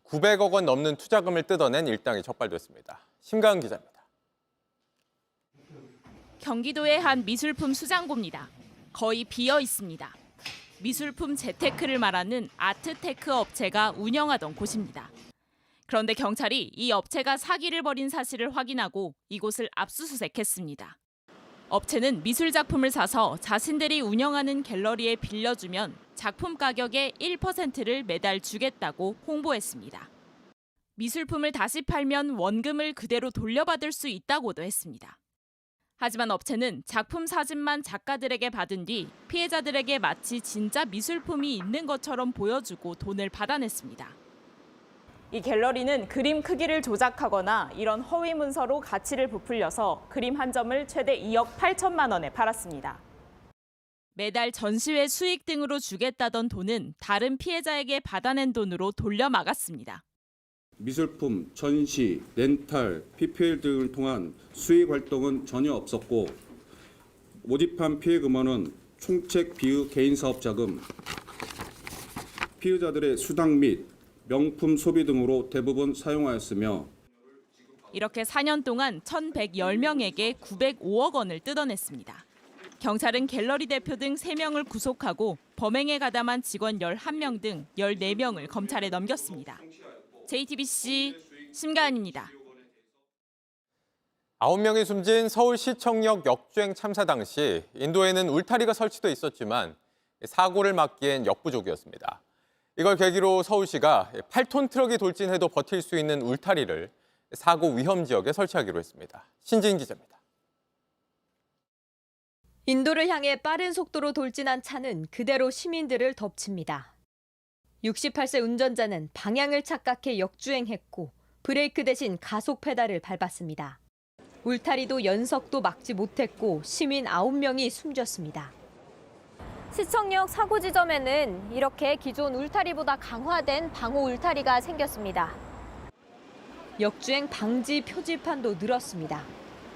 900억 원 넘는 투자금을 뜯어낸 일당이 적발됐습니다. 심가은 기자입니다. 경기도의 한 미술품 수장고입니다. 거의 비어 있습니다. 미술품 재테크를 말하는 아트테크 업체가 운영하던 곳입니다. 그런데 경찰이 이 업체가 사기를 벌인 사실을 확인하고 이곳을 압수수색했습니다. 업체는 미술 작품을 사서 자신들이 운영하는 갤러리에 빌려주면 작품 가격의 1%를 매달 주겠다고 홍보했습니다. 미술품을 다시 팔면 원금을 그대로 돌려받을 수 있다고도 했습니다. 하지만 업체는 작품 사진만 작가들에게 받은 뒤 피해자들에게 마치 진짜 미술품이 있는 것처럼 보여주고 돈을 받아냈습니다. 이 갤러리는 그림 크기를 조작하거나 이런 허위 문서로 가치를 부풀려서 그림 한 점을 최대 2억 8천만 원에 팔았습니다. 매달 전시회 수익 등으로 주겠다던 돈은 다른 피해자에게 받아낸 돈으로 돌려막았습니다. 미술품, 전시, 렌탈, PPL 등을 통한 수익 활동은 전혀 없었고 모집한 피해 금원은 총책 비의 개인 사업 자금, 피해자들의 수당 및 명품 소비 등으로 대부분 사용하였으며 이렇게 4년 동안 1,110명에게 905억 원을 뜯어냈습니다. 경찰은 갤러리 대표 등 3명을 구속하고 범행에 가담한 직원 11명 등 14명을 검찰에 넘겼습니다. JTBC 심가은입니다. 9명이 숨진 서울시청역 역주행 참사 당시 인도에는 울타리가 설치돼 있었지만 사고를 막기엔 역부족이었습니다. 이걸 계기로 서울시가 8톤 트럭이 돌진해도 버틸 수 있는 울타리를 사고 위험 지역에 설치하기로 했습니다. 신지인 기자입니다. 인도를 향해 빠른 속도로 돌진한 차는 그대로 시민들을 덮칩니다. 68세 운전자는 방향을 착각해 역주행했고 브레이크 대신 가속 페달을 밟았습니다. 울타리도 연석도 막지 못했고 시민 9명이 숨졌습니다. 시청역 사고 지점에는 이렇게 기존 울타리보다 강화된 방호 울타리가 생겼습니다. 역주행 방지 표지판도 늘었습니다.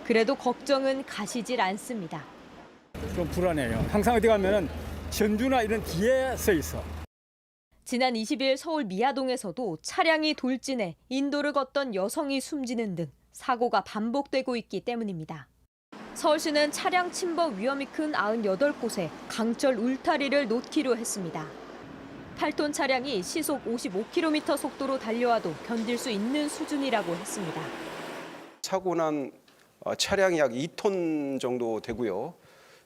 그래도 걱정은 가시질 않습니다. 좀 불안해요. 항상 어디 가면은 전주나 이런 뒤에 서 있어. 지난 20일 서울 미아동에서도 차량이 돌진해 인도를 걷던 여성이 숨지는 등 사고가 반복되고 있기 때문입니다. 서울시는 차량 침범 위험이 큰 98곳에 강철 울타리를 놓기로 했습니다. 8톤 차량이 시속 55km 속도로 달려와도 견딜 수 있는 수준이라고 했습니다. 사고 난 차량이 약 2톤 정도 되고요.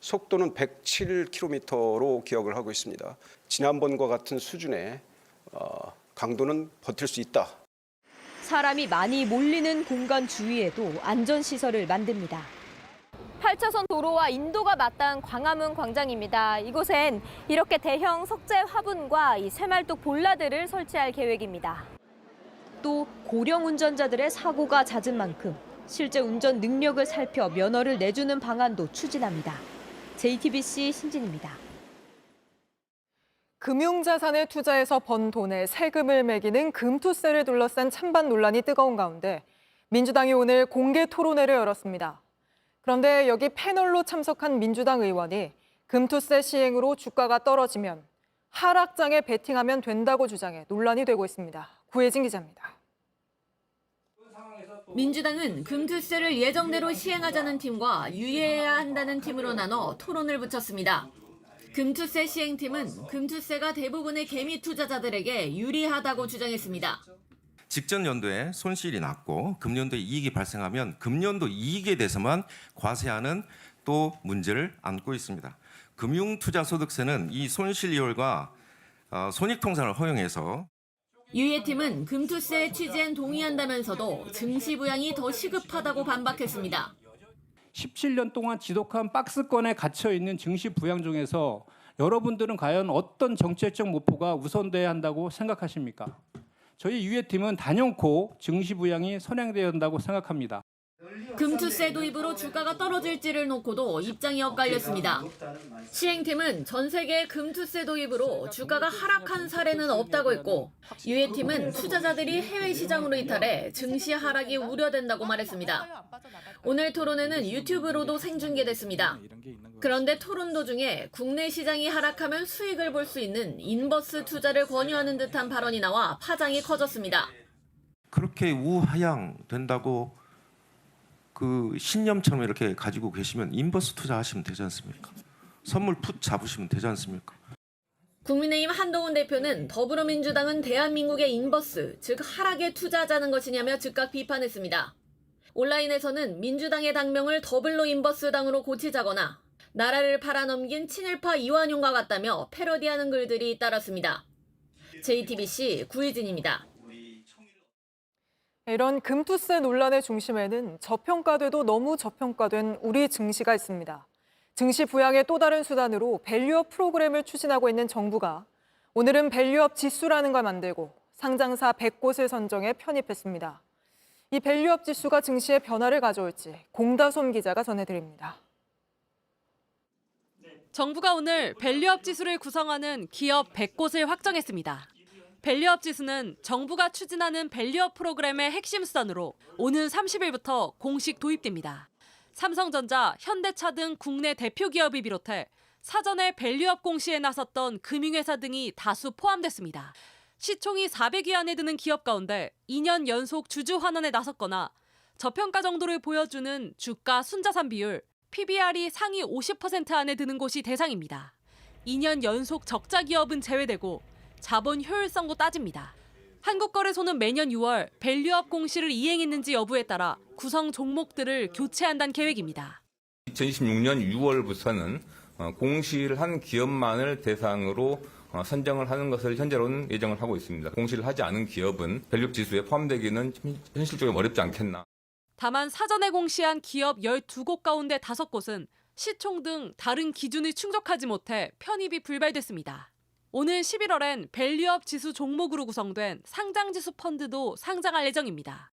속도는 107km로 기억을 하고 있습니다. 지난번과 같은 수준의 강도는 버틸 수 있다. 사람이 많이 몰리는 공간 주위에도 안전시설을 만듭니다. 8차선 도로와 인도가 맞닿은 광화문 광장입니다. 이곳엔 이렇게 대형 석재 화분과 이 쇠말뚝 볼라드를 설치할 계획입니다. 또 고령 운전자들의 사고가 잦은 만큼 실제 운전 능력을 살펴 면허를 내주는 방안도 추진합니다. JTBC 신진입니다. 금융자산에 투자해서 번 돈에 세금을 매기는 금투세를 둘러싼 찬반 논란이 뜨거운 가운데 민주당이 오늘 공개 토론회를 열었습니다. 그런데 여기 패널로 참석한 민주당 의원이 금투세 시행으로 주가가 떨어지면 하락장에 베팅하면 된다고 주장해 논란이 되고 있습니다. 구혜진 기자입니다. 민주당은 금투세를 예정대로 시행하자는 팀과 유예해야 한다는 팀으로 나눠 토론을 붙였습니다. 금투세 시행팀은 금투세가 대부분의 개미 투자자들에게 유리하다고 주장했습니다. 직전 연도에 손실이 났고 금년도에 이익이 발생하면 금년도 이익에 대해서만 과세하는 또 문제를 안고 있습니다. 금융투자소득세는 이 손실이율과 손익통산을 허용해서 유예팀은 금투세 취지엔 동의한다면서도 증시부양이 더 시급하다고 반박했습니다. 17년 동안 지독한 박스권에 갇혀있는 증시부양 중에서 여러분들은 과연 어떤 정책적 목표가 우선돼야 한다고 생각하십니까? 저희 유예팀은 단연코 증시부양이 선행되어야 한다고 생각합니다. 금투세 도입으로 주가가 떨어질지를 놓고도 입장이 엇갈렸습니다. 시행팀은 전 세계 금투세 도입으로 주가가 하락한 사례는 없다고 했고, 유예팀은 투자자들이 해외 시장으로 이탈해 증시 하락이 우려된다고 말했습니다. 오늘 토론회는 유튜브로도 생중계됐습니다. 그런데 토론 도중에 국내 시장이 하락하면 수익을 볼 수 있는 인버스 투자를 권유하는 듯한 발언이 나와 파장이 커졌습니다. 그렇게 우하향 된다고 그 신념처럼 이렇게 가지고 계시면 인버스 투자하시면 되지 않습니까? 선물 풋 잡으시면 되지 않습니까? 국민의힘 한동훈 대표는 더불어민주당은 대한민국의 인버스, 즉 하락에 투자하자는 것이냐며 즉각 비판했습니다. 온라인에서는 민주당의 당명을 더블로 인버스당으로 고치자거나 나라를 팔아넘긴 친일파 이완용과 같다며 패러디하는 글들이 따랐습니다. JTBC 구희진입니다. 이런 금투세 논란의 중심에는 저평가돼도 너무 저평가된 우리 증시가 있습니다. 증시 부양의 또 다른 수단으로 밸류업 프로그램을 추진하고 있는 정부가 오늘은 밸류업 지수라는 걸 만들고 상장사 100곳을 선정해 편입했습니다. 이 밸류업 지수가 증시에 변화를 가져올지 공다솜 기자가 전해드립니다. 정부가 오늘 밸류업 지수를 구성하는 기업 100곳을 확정했습니다. 밸류업 지수는 정부가 추진하는 밸류업 프로그램의 핵심 수단으로 오는 30일부터 공식 도입됩니다. 삼성전자, 현대차 등 국내 대표 기업을 비롯해 사전에 밸류업 공시에 나섰던 금융회사 등이 다수 포함됐습니다. 시총이 400위 안에 드는 기업 가운데 2년 연속 주주 환원에 나섰거나 저평가 정도를 보여주는 주가 순자산 비율, PBR이 상위 50% 안에 드는 곳이 대상입니다. 2년 연속 적자 기업은 제외되고 자본 효율성도 따집니다. 한국거래소는 매년 6월 밸류업 공시를 이행했는지 여부에 따라 구성 종목들을 교체한다는 계획입니다. 2026년 6월부터는 공시를 한 기업만을 대상으로 선정을 하는 것을 현재로는 예정을 하고 있습니다. 공시를 하지 않은 기업은 밸류업 지수에 포함되기는 현실적으로 어렵지 않겠나. 다만 사전에 공시한 기업 12곳 가운데 5곳은 시총 등 다른 기준을 충족하지 못해 편입이 불발됐습니다. 오늘 11월엔 밸류업 지수 종목으로 구성된 상장지수 펀드도 상장할 예정입니다.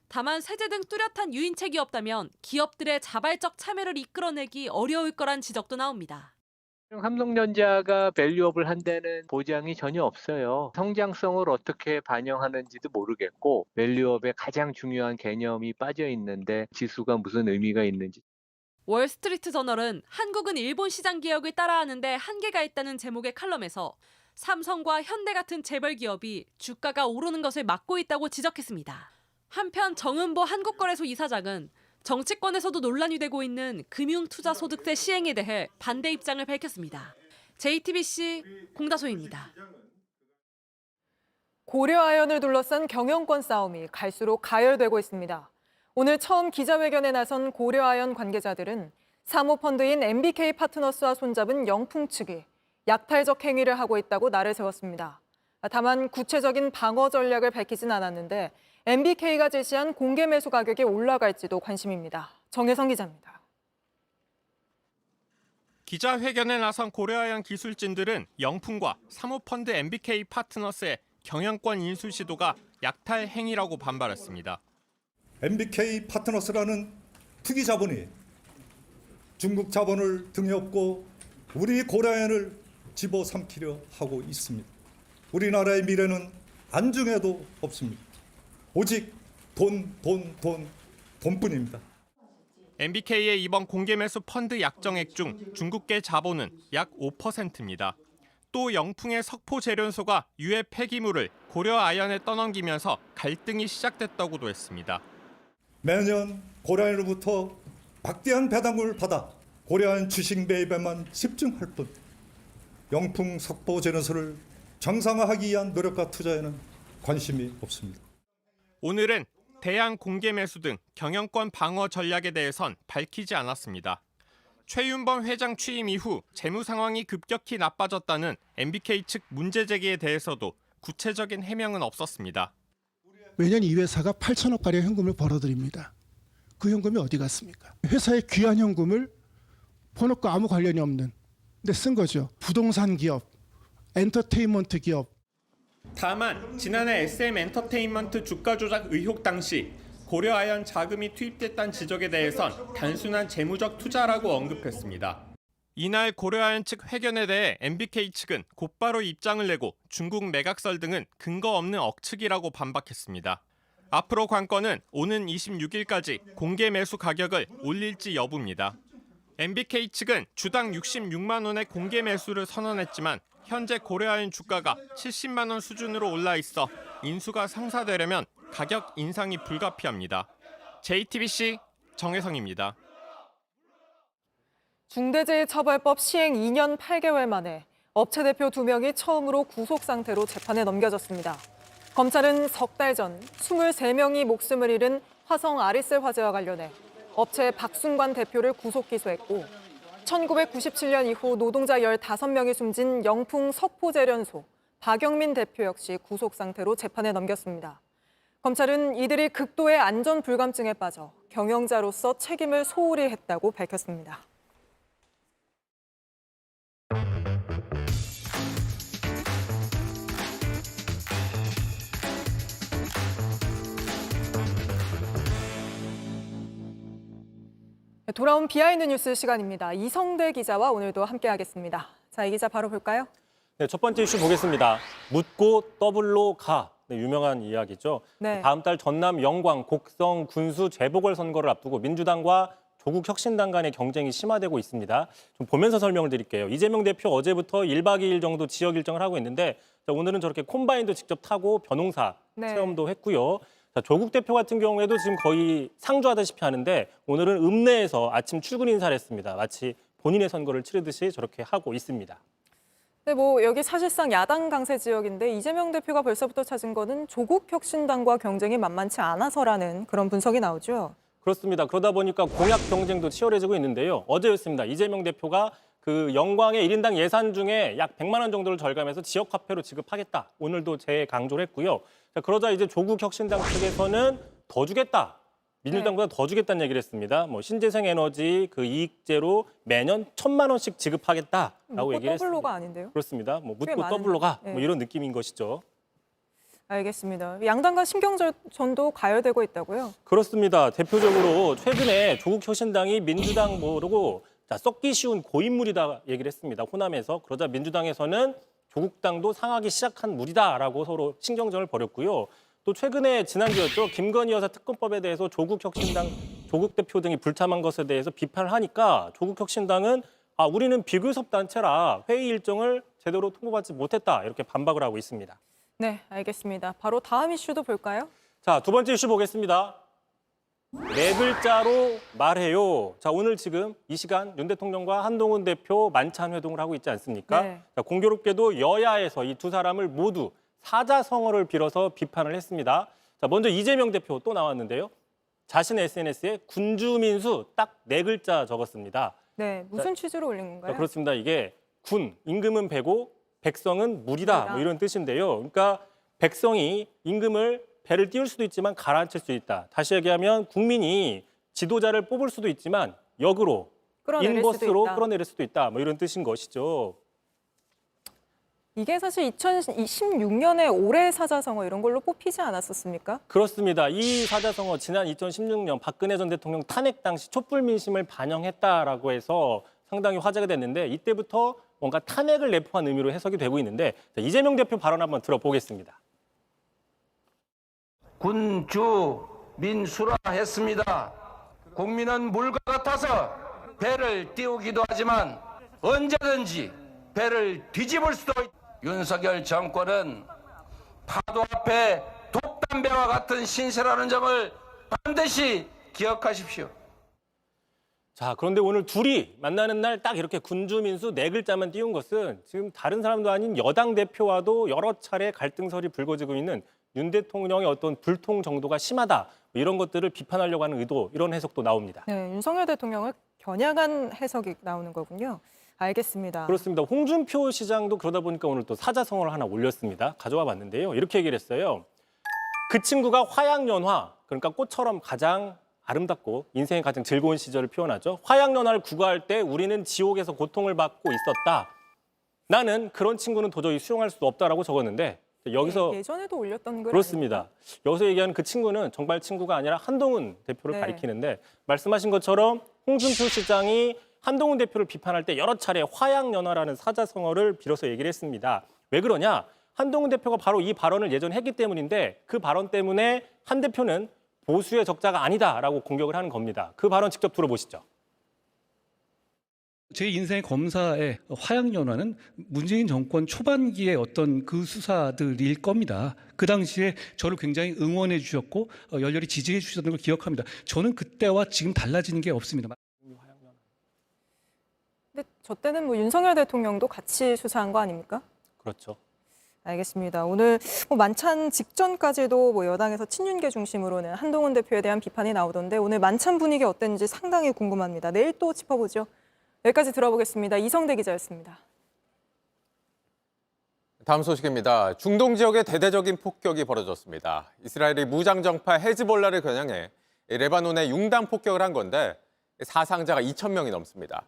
다만 세제 등 뚜렷한 유인책이 없다면 기업들의 자발적 참여를 이끌어내기 어려울 거란 지적도 나옵니다. 삼성전자가 밸류업을 한다는 보장이 전혀 없어요. 성장성을 어떻게 반영하는지도 모르겠고 밸류업의 가장 중요한 개념이 빠져 있는데 지수가 무슨 의미가 있는지. 월스트리트 저널은 한국은 일본 시장 개혁을 따라하는데 한계가 있다는 제목의 칼럼에서 삼성과 현대 같은 재벌 기업이 주가가 오르는 것을 막고 있다고 지적했습니다. 한편 정은보 한국거래소 이사장은 정치권에서도 논란이 되고 있는 금융투자소득세 시행에 대해 반대 입장을 밝혔습니다. JTBC 공다솜입니다. 고려아연을 둘러싼 경영권 싸움이 갈수록 가열되고 있습니다. 오늘 처음 기자회견에 나선 고려아연 관계자들은 사모펀드인 MBK 파트너스와 손잡은 영풍 측이 약탈적 행위를 하고 있다고 날을 세웠습니다. 다만 구체적인 방어 전략을 밝히진 않았는데 MBK가 제시한 공개 매수 가격이 올라갈지도 관심입니다. 정혜성 기자입니다. 기자회견에 나선 고려아연 기술진들은 영풍과 사모펀드 MBK 파트너스의 경영권 인수 시도가 약탈 행위라고 반발했습니다. MBK 파트너스라는 투기 자본이 중국 자본을 등에 업고 우리 고려아연을 집어삼키려 하고 있습니다. 우리나라의 미래는 안중에도 없습니다. 오직 돈뿐입니다. MBK의 이번 공개 매수 펀드 약정액 중 중국계 자본은 약 5%입니다. 또 영풍의 석포 재련소가 유해 폐기물을 고려아연에 떠넘기면서 갈등이 시작됐다고도 했습니다. 매년 고려아연으로부터 막대한 배당금을 받아 고려아연 주식 매입에만 집중할 뿐 영풍 석포 재련소를 정상화하기 위한 노력과 투자에는 관심이 없습니다. 오늘은 대양 공개 매수 등 경영권 방어 전략에 대해선 밝히지 않았습니다. 최윤범 회장 취임 이후 재무 상황이 급격히 나빠졌다는 MBK 측 문제 제기에 대해서도 구체적인 해명은 없었습니다. 매년 이 회사가 8천억가량 현금을 벌어들입니다. 그 현금이 어디 갔습니까? 회사의 귀한 현금을 본업과 아무 관련이 없는 데 쓴 거죠. 부동산 기업, 엔터테인먼트 기업. 다만 지난해 SM 엔터테인먼트 주가 조작 의혹 당시 고려아연 자금이 투입됐다는 지적에 대해선 단순한 재무적 투자라고 언급했습니다. 이날 고려아연 측 회견에 대해 MBK 측은 곧바로 입장을 내고 중국 매각설 등은 근거 없는 억측이라고 반박했습니다. 앞으로 관건은 오는 26일까지 공개 매수 가격을 올릴지 여부입니다. MBK 측은 주당 66만 원의 공개 매수를 선언했지만 현재 고려아연 주가가 70만 원 수준으로 올라 있어 인수가 성사되려면 가격 인상이 불가피합니다. JTBC 정혜성입니다. 중대재해처벌법 시행 2년 8개월 만에 업체 대표 2명이 처음으로 구속 상태로 재판에 넘겨졌습니다. 검찰은 석 달 전 23명이 목숨을 잃은 화성 아리셀 화재와 관련해 업체 박순관 대표를 구속 기소했고 1997년 이후 노동자 15명이 숨진 영풍 석포재련소 박영민 대표 역시 구속 상태로 재판에 넘겼습니다. 검찰은 이들이 극도의 안전 불감증에 빠져 경영자로서 책임을 소홀히 했다고 밝혔습니다. 돌아온 비하인드 뉴스 시간입니다. 이성대 기자와 오늘도 함께하겠습니다. 자, 이 기자 바로 볼까요? 네, 첫 번째 이슈 보겠습니다. 묻고 더블로 가. 네, 유명한 이야기죠. 네. 다음 달 전남 영광 곡성 군수 재보궐선거를 앞두고 민주당과 조국 혁신당 간의 경쟁이 심화되고 있습니다. 좀 보면서 설명을 드릴게요. 이재명 대표 어제부터 1박 2일 정도 지역 일정을 하고 있는데 자, 오늘은 저렇게 콤바인도 직접 타고 벼농사 체험도 했고요. 자, 조국 대표 같은 경우에도 지금 거의 상주하다시피 하는데 오늘은 읍내에서 아침 출근 인사를 했습니다. 마치 본인의 선거를 치르듯이 저렇게 하고 있습니다. 네, 여기 사실상 야당 강세 지역인데 이재명 대표가 벌써부터 찾은 거는 조국 혁신당과 경쟁이 만만치 않아서라는 그런 분석이 나오죠. 그렇습니다. 그러다 보니까 공약 경쟁도 치열해지고 있는데요. 어제였습니다. 이재명 대표가 그 영광의 1인당 예산 중에 약 100만 원 정도를 절감해서 지역 화폐로 지급하겠다. 오늘도 재강조를 했고요. 자, 그러자 이제 조국 혁신당 측에서는 더 주겠다. 민주당보다 더 주겠다는 얘기를 했습니다. 신재생 에너지 그 이익제로 매년 1,000만 원씩 지급하겠다라고 얘기를 했습니다. 더블로가 아닌데요? 그렇습니다. 묻고 많은, 더블로 가. 네. 이런 느낌인 것이죠. 알겠습니다. 양당 간 신경전도 가열되고 있다고요? 그렇습니다. 대표적으로 최근에 조국 혁신당이 민주당 모르고 썩기 쉬운 고인물이다 얘기를 했습니다. 호남에서. 그러자 민주당에서는 조국 당도 상하기 시작한 물이다라고 서로 신경전을 벌였고요. 또 최근에 지난주였죠. 김건희 여사 특검법에 대해서 조국 혁신당, 조국 대표 등이 불참한 것에 대해서 비판을 하니까 조국 혁신당은 우리는 비교섭 단체라 회의 일정을 제대로 통보받지 못했다 이렇게 반박을 하고 있습니다. 네, 알겠습니다. 바로 다음 이슈도 볼까요? 자, 두 번째 이슈 보겠습니다. 네 글자로 말해요. 자, 오늘 지금 이 시간 윤 대통령과 한동훈 대표 만찬 회동을 하고 있지 않습니까? 네. 자, 공교롭게도 여야에서 이 두 사람을 모두 사자성어를 빌어서 비판을 했습니다. 자, 먼저 이재명 대표 또 나왔는데요. 자신의 SNS에 군주민수 딱 네 글자 적었습니다. 네, 무슨 취지로 올린 건가요? 자, 그렇습니다. 이게 군, 임금은 배고 백성은 물이다. 이런 뜻인데요. 그러니까 백성이 임금을 배를 띄울 수도 있지만 가라앉힐 수 있다. 다시 얘기하면 국민이 지도자를 뽑을 수도 있지만 역으로 인버스로 끌어내릴 수도 있다. 이런 뜻인 것이죠. 이게 사실 2016년에 올해 사자성어 이런 걸로 뽑히지 않았었습니까? 그렇습니다. 이 사자성어 지난 2016년 박근혜 전 대통령 탄핵 당시 촛불 민심을 반영했다라고 해서 상당히 화제가 됐는데 이때부터 뭔가 탄핵을 내포한 의미로 해석이 되고 있는데 이재명 대표 발언 한번 들어보겠습니다. 군주 민수라 했습니다. 국민은 물과 같아서 배를 띄우기도 하지만 언제든지 배를 뒤집을 수도 있다. 윤석열 정권은 파도 앞에 독담배와 같은 신세라는 점을 반드시 기억하십시오. 자, 그런데 오늘 둘이 만나는 날 딱 이렇게 군주민수 네 글자만 띄운 것은 지금 다른 사람도 아닌 여당 대표와도 여러 차례 갈등설이 불거지고 있는 윤 대통령의 어떤 불통 정도가 심하다. 이런 것들을 비판하려고 하는 의도, 이런 해석도 나옵니다. 네, 윤석열 대통령을 겨냥한 해석이 나오는 거군요. 알겠습니다. 그렇습니다. 홍준표 시장도 그러다 보니까 오늘 또 사자성어를 하나 올렸습니다. 가져와 봤는데요. 이렇게 얘기를 했어요. 그 친구가 화양연화, 그러니까 꽃처럼 가장 아름답고 인생의 가장 즐거운 시절을 표현하죠. 화양연화를 구가할 때 우리는 지옥에서 고통을 받고 있었다. 나는 그런 친구는 도저히 수용할 수 없다라고 적었는데 여기서 예전에도 올렸던 글 그렇습니다. 여기서 얘기하는 그 친구는 정말 친구가 아니라 한동훈 대표를 네. 가리키는데 말씀하신 것처럼 홍준표 시장이 한동훈 대표를 비판할 때 여러 차례 화양연화라는 사자성어를 빌어서 얘기를 했습니다. 왜 그러냐? 한동훈 대표가 바로 이 발언을 예전에 했기 때문인데 그 발언 때문에 한 대표는 보수의 적자가 아니다라고 공격을 하는 겁니다. 그 발언 직접 들어보시죠. 제 인생의 검사의 화양연화는 문재인 정권 초반기의 어떤 그 수사들일 겁니다. 그 당시에 저를 굉장히 응원해 주셨고 열렬히 지지해 주셨던 걸 기억합니다. 저는 그때와 지금 달라지는 게 없습니다. 근데 저 때는 뭐 윤석열 대통령도 같이 수사한 거 아닙니까? 그렇죠. 알겠습니다. 오늘 뭐 만찬 직전까지도 뭐 여당에서 친윤계 중심으로는 한동훈 대표에 대한 비판이 나오던데 오늘 만찬 분위기 어땠는지 상당히 궁금합니다. 내일 또 짚어보죠. 여기까지 들어보겠습니다. 이성대 기자였습니다. 다음 소식입니다. 중동 지역에 대대적인 폭격이 벌어졌습니다. 이스라엘이 무장정파 헤즈볼라를 겨냥해 레바논에 융단 폭격을 한 건데 사상자가 2,000명이 넘습니다.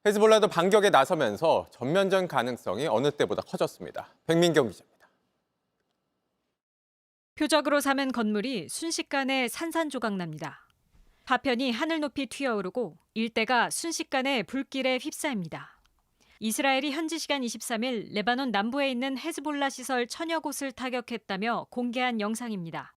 헤즈볼라도 반격에 나서면서 전면전 가능성이 어느 때보다 커졌습니다. 백민경 기자입니다. 표적으로 삼은 건물이 순식간에 산산조각납니다. 파편이 하늘 높이 튀어오르고 일대가 순식간에 불길에 휩싸입니다. 이스라엘이 현지 시간 23일 레바논 남부에 있는 헤즈볼라 시설 1000여 곳을 타격했다며 공개한 영상입니다.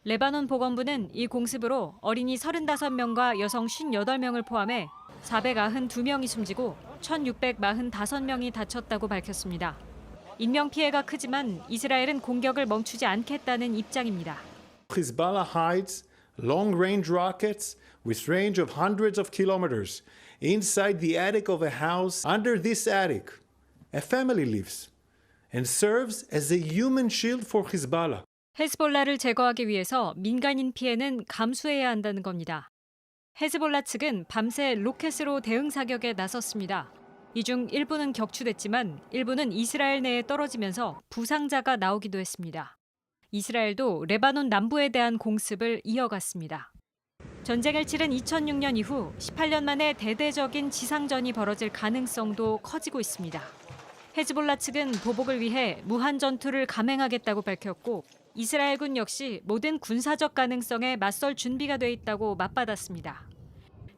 레바논 보건부는 이 공습으로 어린이 35명과 여성 58명을 포함해 492명이 숨지고 1645명이 다쳤다고 밝혔습니다. 인명피해가 크지만 이스라엘은 공격을 멈추지 않겠다는 입장입니다. Hezbollah hides long-range rockets with range of hundreds of kilometers inside the attic of a house. Under this attic, a family lives and serves as a human shield for Hezbollah. 헤즈볼라를 제거하기 위해서 민간인 피해는 감수해야 한다는 겁니다. 헤즈볼라 측은 밤새 로켓으로 대응 사격에 나섰습니다. 이 중 일부는 격추됐지만 일부는 이스라엘 내에 떨어지면서 부상자가 나오기도 했습니다. 이스라엘도 레바논 남부에 대한 공습을 이어갔습니다. 전쟁을 치른 2006년 이후 18년 만에 대대적인 지상전이 벌어질 가능성도 커지고 있습니다. 헤즈볼라 측은 보복을 위해 무한 전투를 감행하겠다고 밝혔고 이스라엘군 역시 모든 군사적 가능성에 맞설 준비가 돼 있다고 맞받았습니다.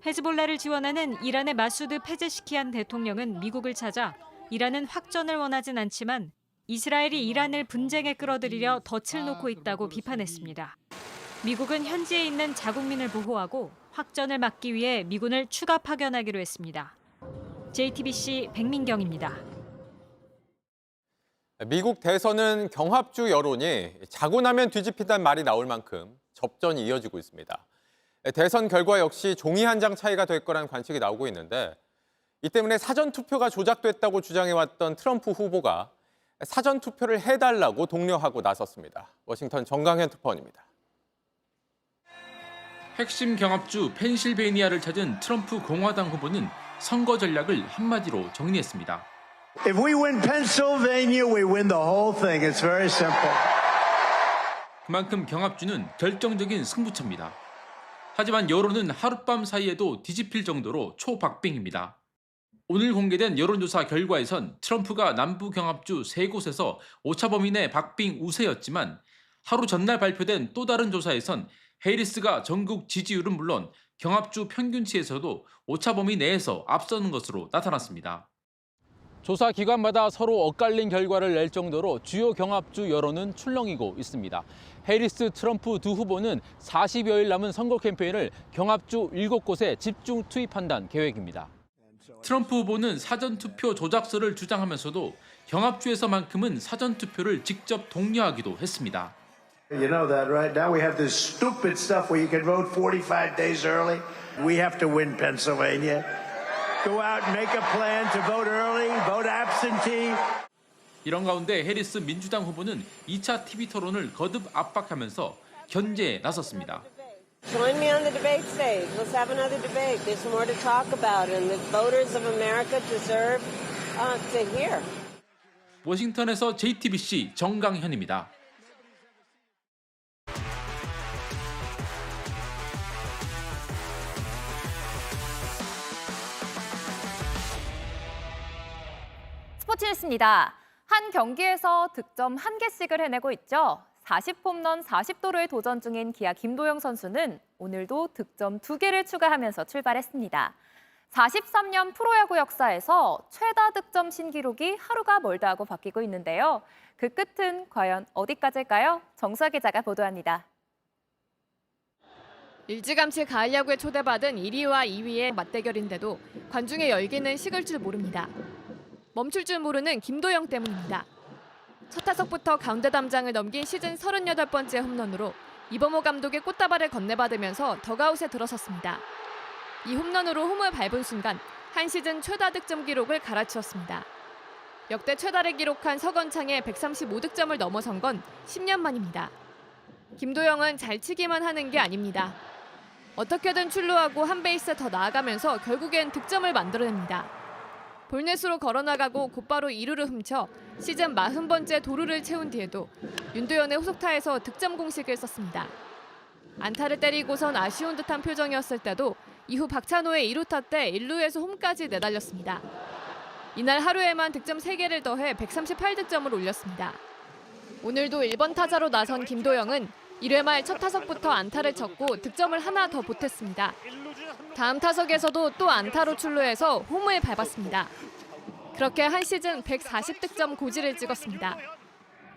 헤즈볼라를 지원하는 이란의 마수드 페제시키안 대통령은 미국을 찾아 이란은 확전을 원하진 않지만 이스라엘이 이란을 분쟁에 끌어들이려 덫을 놓고 있다고 비판했습니다. 미국은 현지에 있는 자국민을 보호하고 확전을 막기 위해 미군을 추가 파견하기로 했습니다. JTBC 백민경입니다. 미국 대선은 경합주 여론이 자고 나면 뒤집힌다는 말이 나올 만큼 접전이 이어지고 있습니다. 대선 결과 역시 종이 한 장 차이가 될 거란 관측이 나오고 있는데 이 때문에 사전투표가 조작됐다고 주장해왔던 트럼프 후보가 사전투표를 해달라고 독려하고 나섰습니다. 워싱턴 정강현 특파원입니다. 핵심 경합주 펜실베이니아를 찾은 트럼프 공화당 후보는 선거 전략을 한마디로 정리했습니다. If we win Pennsylvania, we win the whole thing. It's very simple. 그만큼 경합주는 결정적인 승부처입니다. 하지만 여론은 하룻밤 사이에도 뒤집힐 정도로 초박빙입니다. 오늘 공개된 여론조사 결과에선 트럼프가 남부 경합주 3곳에서 오차범위 내 박빙 우세였지만 하루 전날 발표된 또 다른 조사에선 해리스가 전국 지지율은 물론 경합주 평균치에서도 오차범위 내에서 앞서는 것으로 나타났습니다. 조사 기관마다 서로 엇갈린 결과를 낼 정도로 주요 경합주 여론은 출렁이고 있습니다. 해리스, 트럼프 두 후보는 40여일 남은 선거 캠페인을 경합주 7곳에 집중 투입한다는 계획입니다. 트럼프 후보는 사전투표 조작설을 주장하면서도 경합주에서만큼은 사전투표를 직접 독려하기도 했습니다. You know that, right? Now we have this stupid stuff where you can vote 45 days early. We have to win Pennsylvania. Go out and make a plan to vote early, vote absentee. 이런 가운데 해리스 민주당 후보는 2차 TV 토론을 거듭 압박하면서 견제에 나섰습니다. Join me on the debate stage. Let's have another debate. There's more to talk about, and the voters of America deserve to hear. 워싱턴에서 JTBC 정강현입니다. 스포츠였습니다. 한 경기에서 득점 1개씩을 해내고 있죠. 40홈런 40도루에 도전 중인 기아 김도영 선수는 오늘도 득점 2개를 추가하면서 출발했습니다. 43년 프로야구 역사에서 최다 득점 신기록이 하루가 멀다 하고 바뀌고 있는데요. 그 끝은 과연 어디까지일까요? 정수아 기자가 보도합니다. 일찌감치 가을 야구에 초대받은 1위와 2위의 맞대결인데도 관중의 열기는 식을 줄 모릅니다. 멈출 줄 모르는 김도영 때문입니다. 첫 타석부터 가운데 담장을 넘긴 시즌 38번째 홈런으로 이범호 감독의 꽃다발을 건네받으면서 덕아웃에 들어섰습니다. 이 홈런으로 홈을 밟은 순간 한 시즌 최다 득점 기록을 갈아치웠습니다. 역대 최다를 기록한 서건창의 135득점을 넘어선 건 10년 만입니다. 김도영은 잘 치기만 하는 게 아닙니다. 어떻게든 출루하고 한 베이스 더 나아가면서 결국엔 득점을 만들어냅니다. 볼넷으로 걸어나가고 곧바로 2루를 훔쳐 시즌 40번째 도루를 채운 뒤에도 윤도현의 후속타에서 득점 공식을 썼습니다. 안타를 때리고선 아쉬운 듯한 표정이었을 때도 이후 박찬호의 2루타 때 1루에서 홈까지 내달렸습니다. 이날 하루에만 득점 3개를 더해 138득점을 올렸습니다. 오늘도 1번 타자로 나선 김도영은 1회 말 첫 타석부터 안타를 쳤고 득점을 하나 더 보탰습니다. 다음 타석에서도 또 안타로 출루해서 홈을 밟았습니다. 그렇게 한 시즌 140득점 고지를 찍었습니다.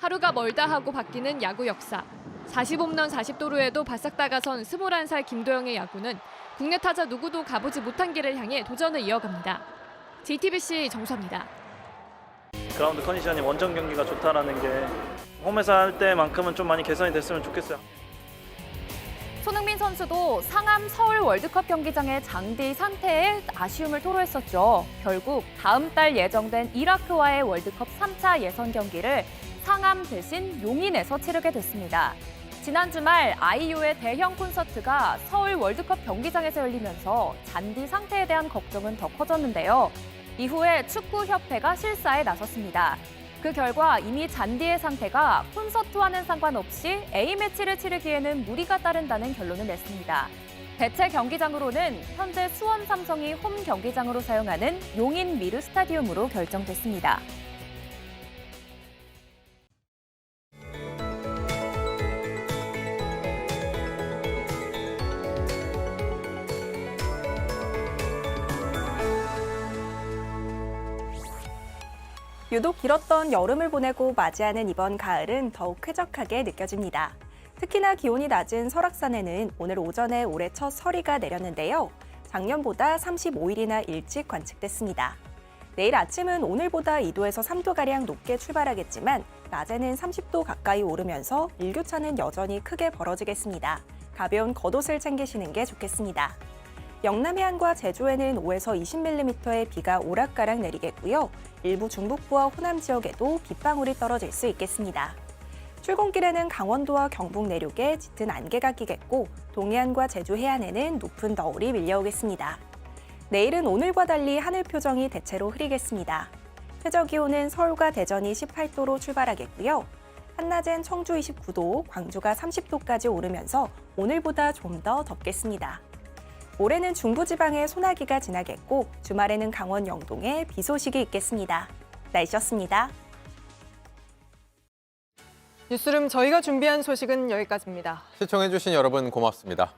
하루가 멀다 하고 바뀌는 야구 역사. 40홈런 40도루에도 바싹 다가선 21살 김도영의 야구는 국내 타자 누구도 가보지 못한 길을 향해 도전을 이어갑니다. JTBC 정수아입니다. 그라운드 컨디션이 원정 경기가 좋다라는 게 홈에서 할 때만큼은 좀 많이 개선이 됐으면 좋겠어요. 손흥민 선수도 상암 서울 월드컵 경기장의 장비 상태에 아쉬움을 토로했었죠. 결국 다음 달 예정된 이라크와의 월드컵 3차 예선 경기를 상암 대신 용인에서 치르게 됐습니다. 지난 주말 아이유의 대형 콘서트가 서울 월드컵 경기장에서 열리면서 잔디 상태에 대한 걱정은 더 커졌는데요. 이후에 축구협회가 실사에 나섰습니다. 그 결과 이미 잔디의 상태가 콘서트와는 상관없이 A매치를 치르기에는 무리가 따른다는 결론을 냈습니다. 대체 경기장으로는 현재 수원 삼성이 홈 경기장으로 사용하는 용인 미르 스타디움으로 결정됐습니다. 유독 길었던 여름을 보내고 맞이하는 이번 가을은 더욱 쾌적하게 느껴집니다. 특히나 기온이 낮은 설악산에는 오늘 오전에 올해 첫 서리가 내렸는데요. 작년보다 35일이나 일찍 관측됐습니다. 내일 아침은 오늘보다 2도에서 3도가량 높게 출발하겠지만 낮에는 30도 가까이 오르면서 일교차는 여전히 크게 벌어지겠습니다. 가벼운 겉옷을 챙기시는 게 좋겠습니다. 영남 해안과 제주에는 5에서 20mm의 비가 오락가락 내리겠고요. 일부 중북부와 호남 지역에도 빗방울이 떨어질 수 있겠습니다. 출근길에는 강원도와 경북 내륙에 짙은 안개가 끼겠고 동해안과 제주 해안에는 높은 너울이 밀려오겠습니다. 내일은 오늘과 달리 하늘 표정이 대체로 흐리겠습니다. 최저기온은 서울과 대전이 18도로 출발하겠고요. 한낮엔 청주 29도, 광주가 30도까지 오르면서 오늘보다 좀 더 덥겠습니다. 올해는 중부지방에 소나기가 지나겠고 주말에는 강원 영동에 비 소식이 있겠습니다. 날씨였습니다. 뉴스룸 저희가 준비한 소식은 여기까지입니다. 시청해주신 여러분 고맙습니다.